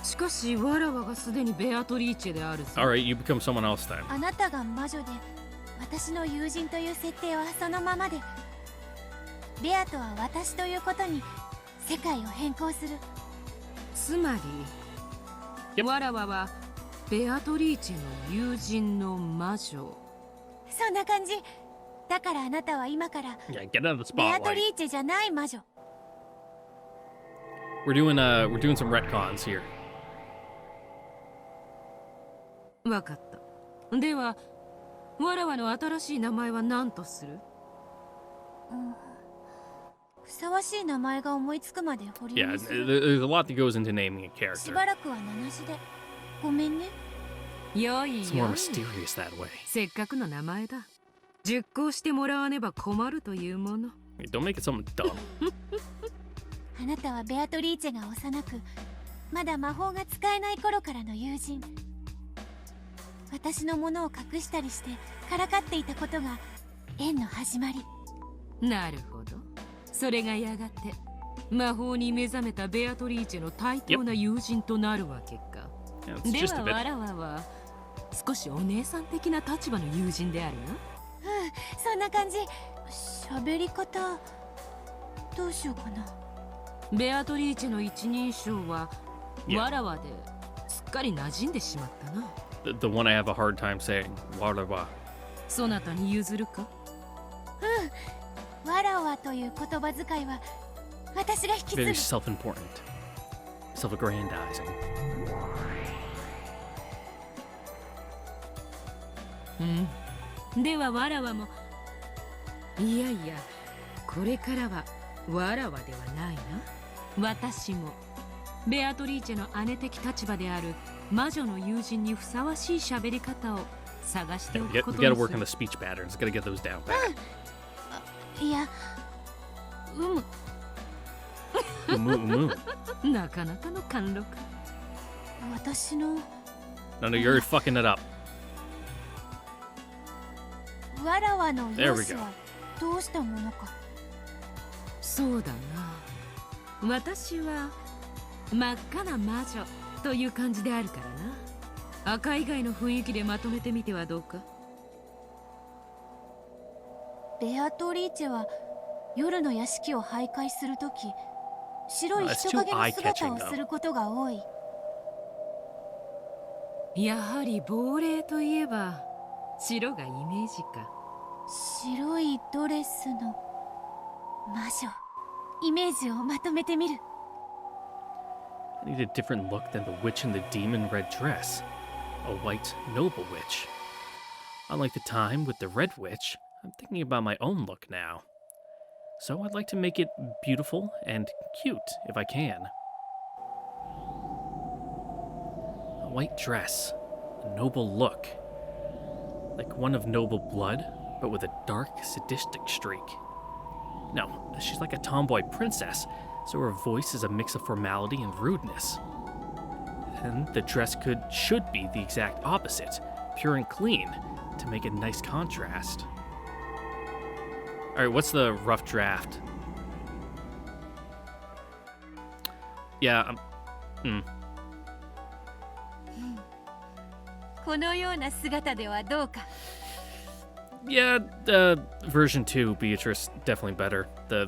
しかしわらわがすでにベアトリーチェであるぞ。 Alright, you become someone else then. あなたが魔女で私の友人という設定はそのままで、ベアとは私ということに世界を変更する。つまり、 Yep. わらわはベアトリーチェの友人の魔女。そんな感じ。だからあなたは今から Yeah, get out of the ベアトリ spotlight. ーチェじゃない魔女。 We're doing some retcons here. わかった。ではわらわの新しい名前は何とする。ふさわしい名前が思いつくまで保留 Yeah, にする。 there's a lot that goes into naming a し character. ばらくは名しで。ごめんね。よい It's よ more い。 mysterious that way. せっかくの名前だ。熟考してもらわねば困るというもの。 Don't make it something dumb. あなたはベアトリーチェが幼く、まだ魔法が使えない頃からの友人。私のものを隠したりしてからかっていたことが縁の始まり。なるほど。それがやがて魔法に目覚めたベアトリーチェの対等な友人となるわけか。 Yeah, it's で just a は bit. わらわは少しお姉さん的な立場の友人であるな。そんな感じ。喋り方どうしようかな。ベアトリーチェの一人称は Yeah. わらわですっかり馴染んでしまったな。 The one I have a hard time saying. Warawa. そなたに譲るか。わらわという言葉遣いは私が引き継ぐ。 Very self-important. Self-aggrandizing. ではわらわも、いやいや、これからはわらわではないな。私もベアトリーチェの姉的立場である魔女の友人にふさわしい喋り方を探して Yeah, お we くこと gotta にす work on る。 the speech patterns. Gotta get those down pat. いや、Umu. なかなかの貫禄。私の No, you're fucking it up. わらわの There 容 we 姿 go. はどうしたものか。そうだな。私は真っ赤な魔女という感じであるからな。赤以外の雰囲気でまとめてみてはどうか。ベアトリーチェは夜の屋敷を徘徊するとき、白い That's 人 too 影の姿 eye-catching, を though. することが多い。やはり亡霊といえば白がイメージか。白いドレスの魔女。イメージをまとめてみる。I need a different look than the witch in the demon red dress. A white, noble witch. Unlike the time with the red witch, I'm thinking about my own look now. So I'd like to make it beautiful and cute if I can. A white dress, a noble look. Like one of noble blood, but with a dark, sadistic streak. No, she's like a tomboy princess, so her voice is a mix of formality and rudeness. And the dress should be the exact opposite, pure and clean, to make a nice contrast. Alright, what's the rough draft? Yeah, このような姿ではどうか。 yeah, version 2, Beatrice, definitely better. The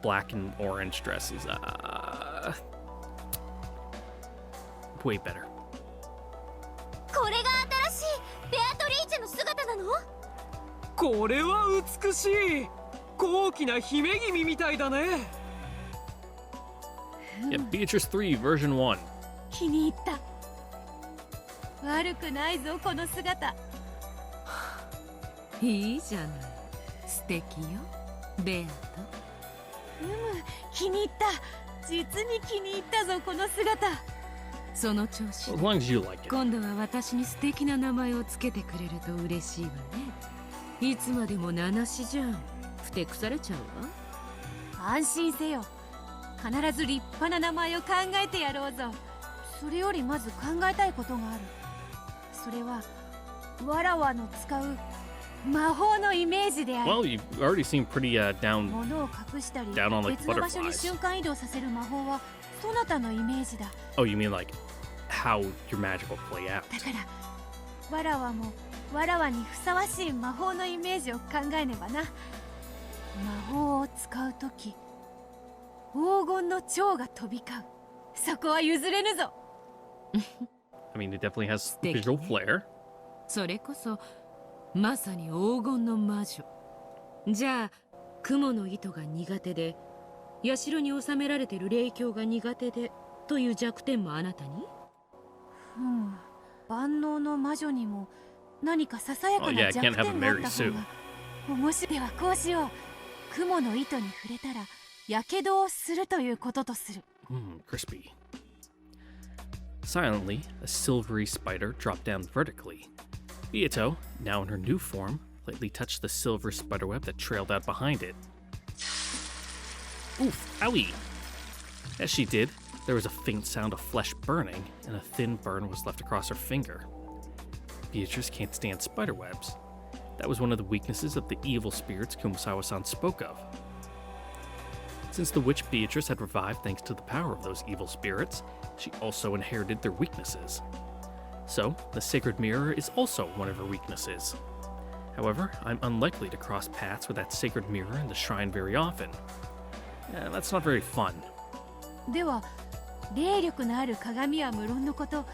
black and orange dress is, way better. これが新しいベアトリーチェの姿なの？これは美しい。高貴な姫君みたいだね。Yeah, Beatrice 3, version 1. 気に入った。悪くないぞこの姿。いいじゃない。素敵よ、ベアト。気に入った。実に気に入ったぞこの姿。その調子 As long as you like it. 今度は私に素敵な名前をつけてくれると嬉しいわね。いつまでも名なしじゃん。ふてくされちゃうわ。安心せよ。必ず立派な名前を考えてやろうぞ。それよりまず考えたいことがある。それはわらわの使う魔法のイメージである。 Well, you already seem pretty, down. 物を隠したり Down on, like, 別の場所に butterflies. 瞬間移動させる魔法はそなたのイメージだ。 Oh, you mean like how your magic will play out? だからわらわもわらわにふさわしい魔法のイメージを考えねばな。魔法を使うとき黄金の蝶が飛び交う。そこは譲れぬぞ。 I mean, it definitely has 敵ね。 visual flair. それこそまさに黄金の魔女。じゃあ雲の糸が苦手で社に収められてる霊境が苦手でという弱点もあなたに？万能の魔女にも何かささやか Oh, な yeah, I 弱 can't have a 点があっ Mary た Sue. 方が面白い。ではこうしよう。雲の糸に触れたらやけどをするということとする。 Crispy. Silently, a silvery spider dropped down vertically. Beato, now in her new form, lightly touched the silver spiderweb that trailed out behind it. Oof, owie! As she did, there was a faint sound of flesh burning, and a thin burn was left across her finger. Beatrice can't stand spiderwebs. That was one of the weaknesses of the evil spirits Kumasawa-san spoke of. Since the witch Beatrice had revived thanks to the power of those evil spirits, she also inherited their weaknesses. So, the sacred mirror is also one of her weaknesses. However, I'm unlikely to cross paths with that sacred mirror in the shrine very often. That's not very fun. では霊力のある鏡は無論のこと、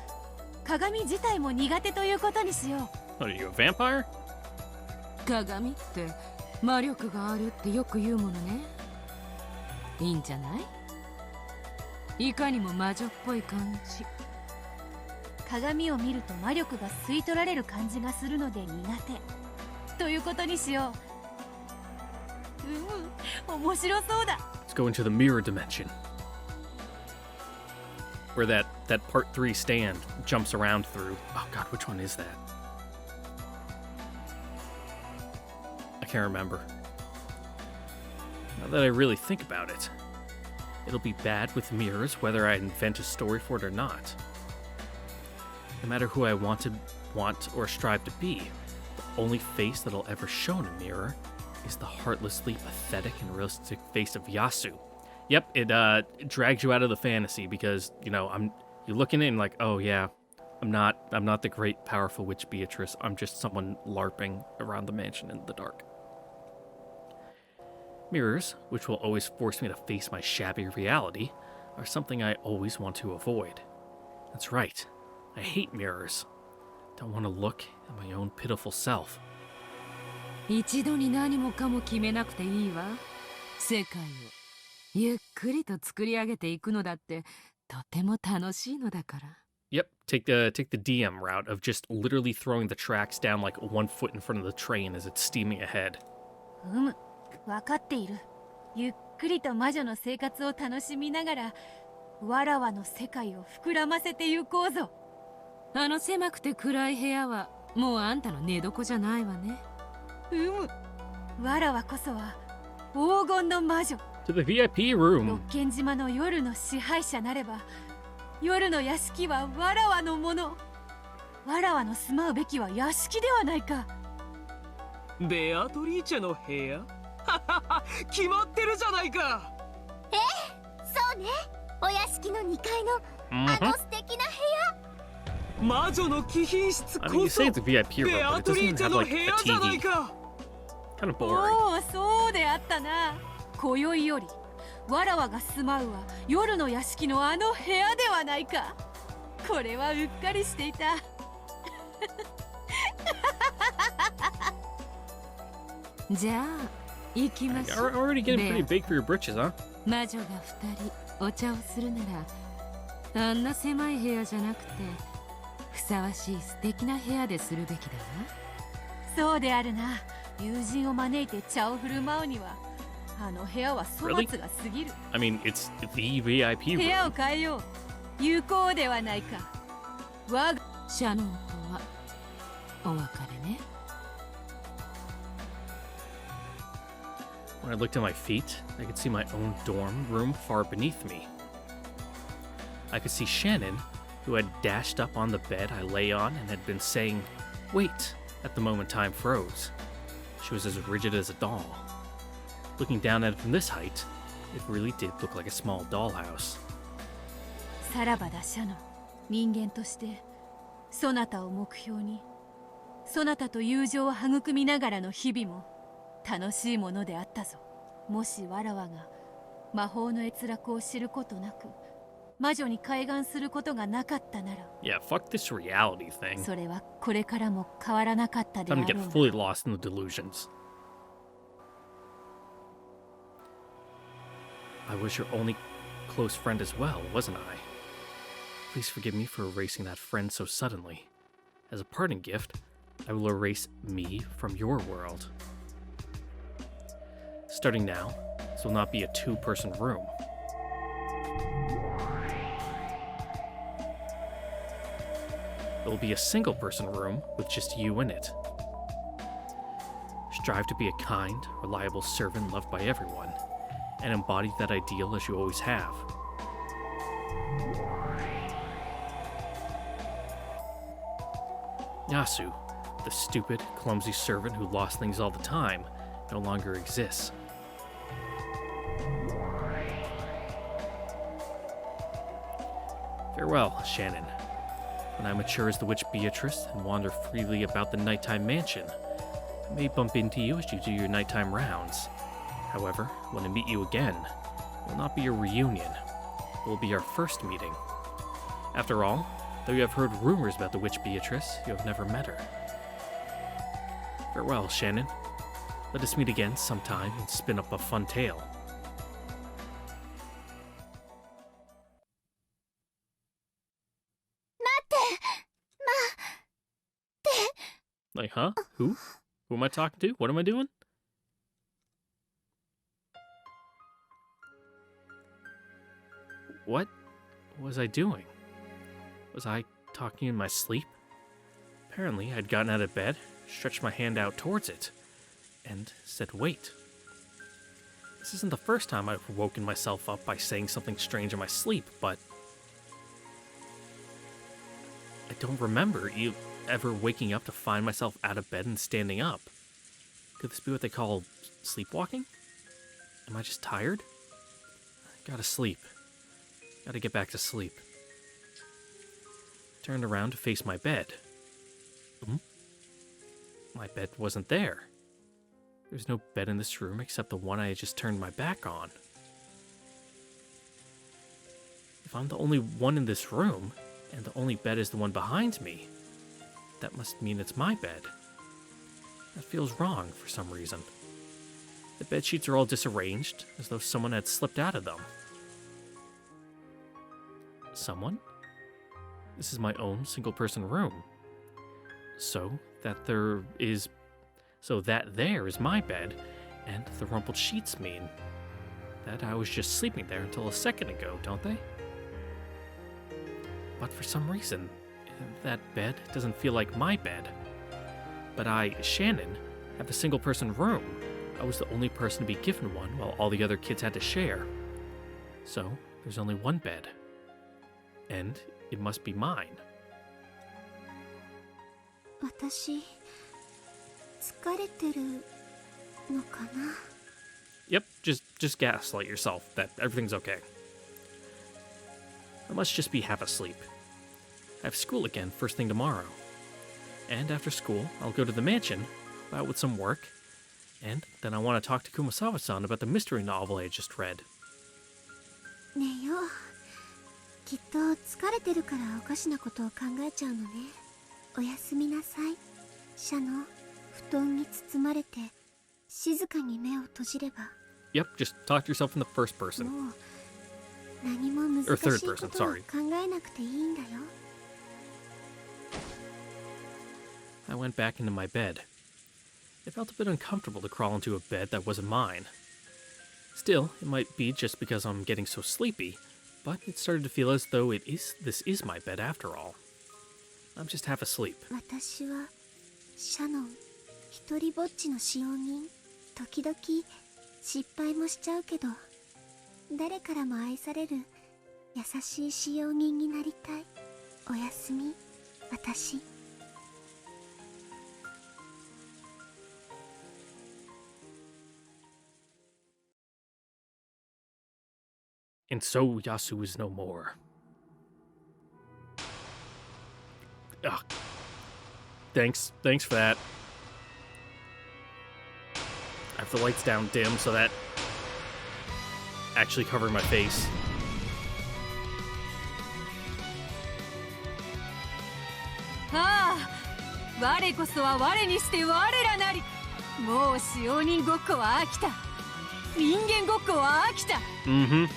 鏡自体も苦手ということにしよう。 What are you, a vampire? 鏡って魔力があるってよく言うものね。いいんじゃない？いかにも魔女っぽい感じ。鏡を見ると魔力が吸い取られる感じがするので苦手ということにしよう。面白そうだ。 Let's go into the mirror dimension, where that part 3 stand jumps around through. Oh god, which one is that? I can't remember. Now that I really think about it, it'll be bad with mirrors whether I invent a story for it or not. No matter who I want or strive to be, the only face that I'll ever show in a mirror is the heartlessly pathetic and realistic face of Yasu. Yep, it drags you out of the fantasy because, you're looking in like, oh yeah, I'm not the great powerful witch Beatrice. I'm just someone LARPing around the mansion in the dark. Mirrors, which will always force me to face my shabby reality, are something I always want to avoid. That's right. I hate mirrors. Don't want to look at my own pitiful self. 一度に何もかも決めなくていいわ。世界をゆっくりと作り上げていくのだってとても楽しいのだから。Yep, take the DM route of just literally throwing the tracks down like 1 foot in front of the train as it's steaming ahead. わかっている。ゆっくりと魔女の生活を楽しみながら、わらわの世界を膨らませてゆこうぞ。あの狭くて暗い部屋はもうあんたの寝床じゃないわね。わらわこそは黄金の魔女。To the VIP room. 六軒島の夜の支配者なれば、夜の屋敷はわらわのもの。わらわの住まうべきは屋敷ではないか。ベアトリーチェの部屋決まってるじゃないか。そうね、お屋敷の2階のあの素敵な部屋。魔女の貴賓室 I mean, you こ say そ it's a VIP ベ room, ア but it トリ doesn't ーチェ have の like 部 a 屋じゃない TV. か。 Kind of boring. おお、そうであったな。今宵よりわらわが住まうは夜の屋敷のあの部屋ではないか。これはうっかりしていた。じゃあ行きましょう。 You're already getting pretty big for your britches, huh? 魔女が2人お茶をするならあんな狭い部屋じゃなくてふさわしい素敵な部屋でするべきだわ。そうであるな。友人を招いて茶を振る舞うにはあの部屋は粗末が過ぎる。 I mean, it's the VIP 部屋を room. 変えよう。有効ではないか。我がシャノンとはお別れね。When I looked at my feet, I could see my own dorm room far beneath me. I could see Shannon, who had dashed up on the bed I lay on and had been saying, "Wait," at the moment time froze. She was as rigid as a doll. Looking down at it from this height, it really did look like a small dollhouse. さらばだシャノン。人間としてそなたを目標に、そなたと友情を育みながらの日々も楽しいものであったぞ。もしわらわが魔法の閲楽を知ることなく魔女に開眼することがなかったなら、 Yeah, fuck this reality thing. それはこれからも変わらなかったであ Time ろ to う get な。 fully lost in the delusions. I was your only close friend as well, wasn't I? Please forgive me for erasing that friend so suddenly. As a parting gift, I will erase me from your world. Starting now, this will not be a two-person room. It will be a single-person room with just you in it. Strive to be a kind, reliable servant loved by everyone, and embody that ideal as you always have. Yasu, the stupid, clumsy servant who lost things all the time, no longer exists. Farewell, Shannon. When I mature as the witch Beatrice and wander freely about the nighttime mansion, I may bump into you as you do your nighttime rounds. However, when I meet you again, it will not be a reunion. It will be our first meeting. After all, though you have heard rumors about the witch Beatrice, you have never met her. Farewell, Shannon. Let us meet again sometime and spin up a fun tale. Like, huh? Who? Who am I talking to? What am I doing? What was I doing? Was I talking in my sleep? Apparently, I'd gotten out of bed, stretched my hand out towards it, and said, wait. This isn't the first time I've woken myself up by saying something strange in my sleep, but I don't remember ever waking up to find myself out of bed and standing up. Could this be what they call sleepwalking? Am I just tired? Gotta sleep. Gotta get back to sleep. Turned around to face my bed. My bed wasn't there. There's no bed in this room except the one I had just turned my back on. If I'm the only one in this room, and the only bed is the one behind me, that must mean it's my bed. That feels wrong for some reason. The bed sheets are all disarranged, as though someone had slipped out of them. Someone? This is my own single-person room. So that there is my bed, and the rumpled sheets mean that I was just sleeping there until a second ago, don't they? But for some reason, that bed doesn't feel like my bed. But I, Shannon, have a single-person room. I was the only person to be given one while all the other kids had to share. So, there's only one bed. And it must be mine. 私、疲れてるのかな? Yep, just gaslight yourself that everything's okay. I must just be half asleep. I have school again first thing tomorrow. And after school, I'll go to the mansion, help out with some work, and then I want to talk to Kumasawa-san about the mystery novel I had just read. 寝よう。きっと疲れてるからおかしなことを考えちゃうのね。おやすみなさい。シャノ、布団に包まれて静かに目を閉じれば。Yep, just talk to yourself in the first person. もう何も難しいことを考えなくていいんだよ。I went back into my bed. It felt a bit uncomfortable to crawl into a bed that wasn't mine. Still, it might be just because I'm getting so sleepy, but it started to feel as though this is my bed after all. I'm just half asleep. 私はシャノン、一人ぼっちの使用人。時々失敗もしちゃうけど、誰からも愛される優しい使用人になりたい。おやすみ、私。And so Yasu is no more. Ugh. Thanks for that. I have the lights down dim so that actually covering my face. Ah, 我こそは我にして我らなり。もう使用人ごっこは飽きた。人間ごっこは飽きた。Mm-hmm.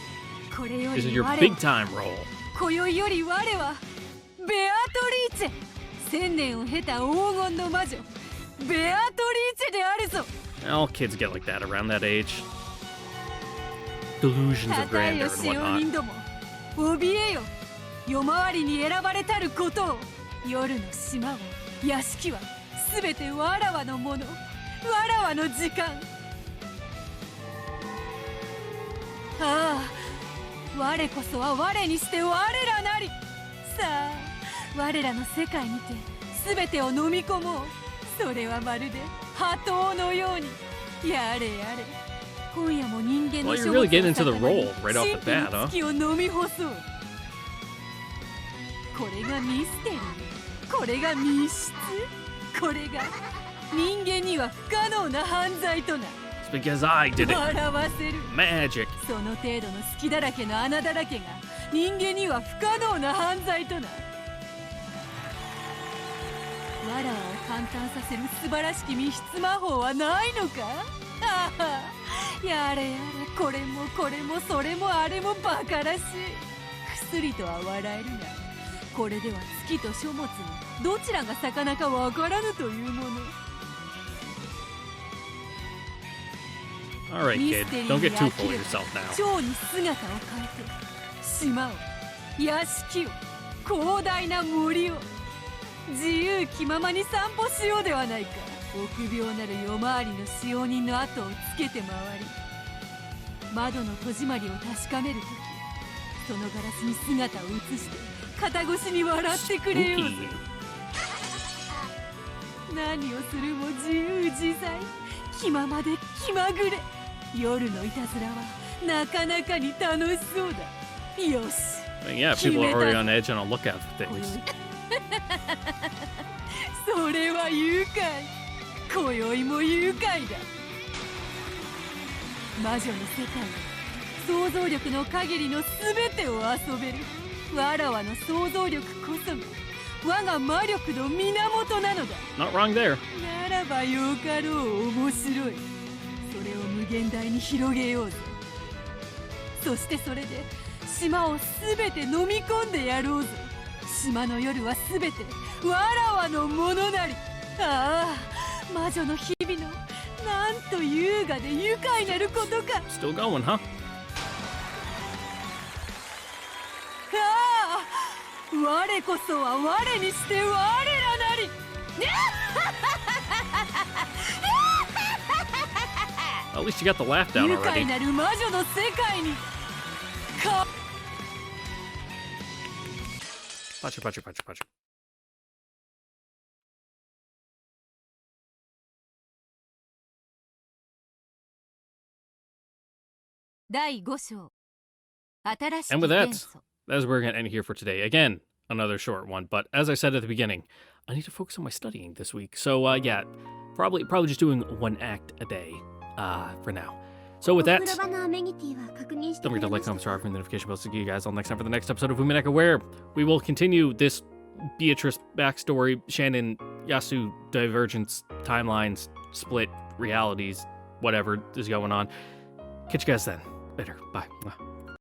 これよ This is り your 我 big time role. 今宵より我はベアトリーチェ。千年を経た黄金の魔女ベアトリーチェであるぞ。All kids get like that around that age. Delusions of たたえ grandeur よ and 使用 whatnot. 人ども、怯えよ。夜回りに選ばれたることを。夜の島を屋敷はすべてわらわのもの、わらわの時間。ああ、我こそは我にして我らなり。さあ、我らの世界にてすべてを飲み込もう。それはまるで波動のように。やれやれ、今夜も人間の Well, 書 you're 物を really getting into the 魚に role right off the bat, 神秘の huh? 月を飲み干そう。これがミステリー、これが密室、これが人間には不可能な犯罪とな。 It's because I did it. 笑わせる。 Magic. その程度の隙だらけの穴だらけが人間には不可能な犯罪とな。わらわを簡単させる素晴らしき密室魔法はないのか。ああ、やれやれ、これもこれもそれもあれもバカらしい。薬とは笑えるが、これでは月と書物のどちらが魚かわからぬというもの。 All right, ミ kid. ステリー Don't に get 飽 too き full れ of ば yourself now. 蝶に姿を変えて島を、屋敷を、広大な森を自由気ままに散歩しようではないか。臆病なる夜回りの使用人の後をつけて回り、窓の戸締まりを確かめるとき、そのガラスに姿を映して肩越しに笑ってくれようぜ。 Spooky. 何をするも自由自在、気ままで気まぐれ。夜のいたずらはなかなかに楽しそうだ。よし、 Yeah, people are already on edge and on lookout for 今 things. 宵それは愉快。今宵も愉快だ。魔女の世界は想像力の限りの全てを遊べる。わらわの想像力こそが我が魔力の源なのだ。 Not wrong there. ならばよかろう。面白い。それを無限大に広げようぜ。そしてそれで島をすべて飲み込んでやろうぞ。島の夜はすべてわらわのものなり。ああ、魔女の日々のなんと優雅で愉快なることか。 Still going, huh? ああ、我こそは我にして我らなり。 At least you got the laugh down 愉快 already. なる魔女の世界にか。 Punch it, punch it, punch it, punch it. 第5章、新しき And with that, 元素。 as we're going to end here for today. Again, another short one, but as I said at the beginning, I need to focus on my studying this week. So, yeah, probably just doing one act a day for now. So with お that, 風呂場のアメニティは確認して don't く forget to れま like, した comment, か？ subscribe, and notification bells to see you guys all next time for the next episode of Umineko, where we will continue this Beatrice backstory, Shannon, Yasu divergence, timelines, split realities, whatever is going on. Catch you guys then. Later. Bye.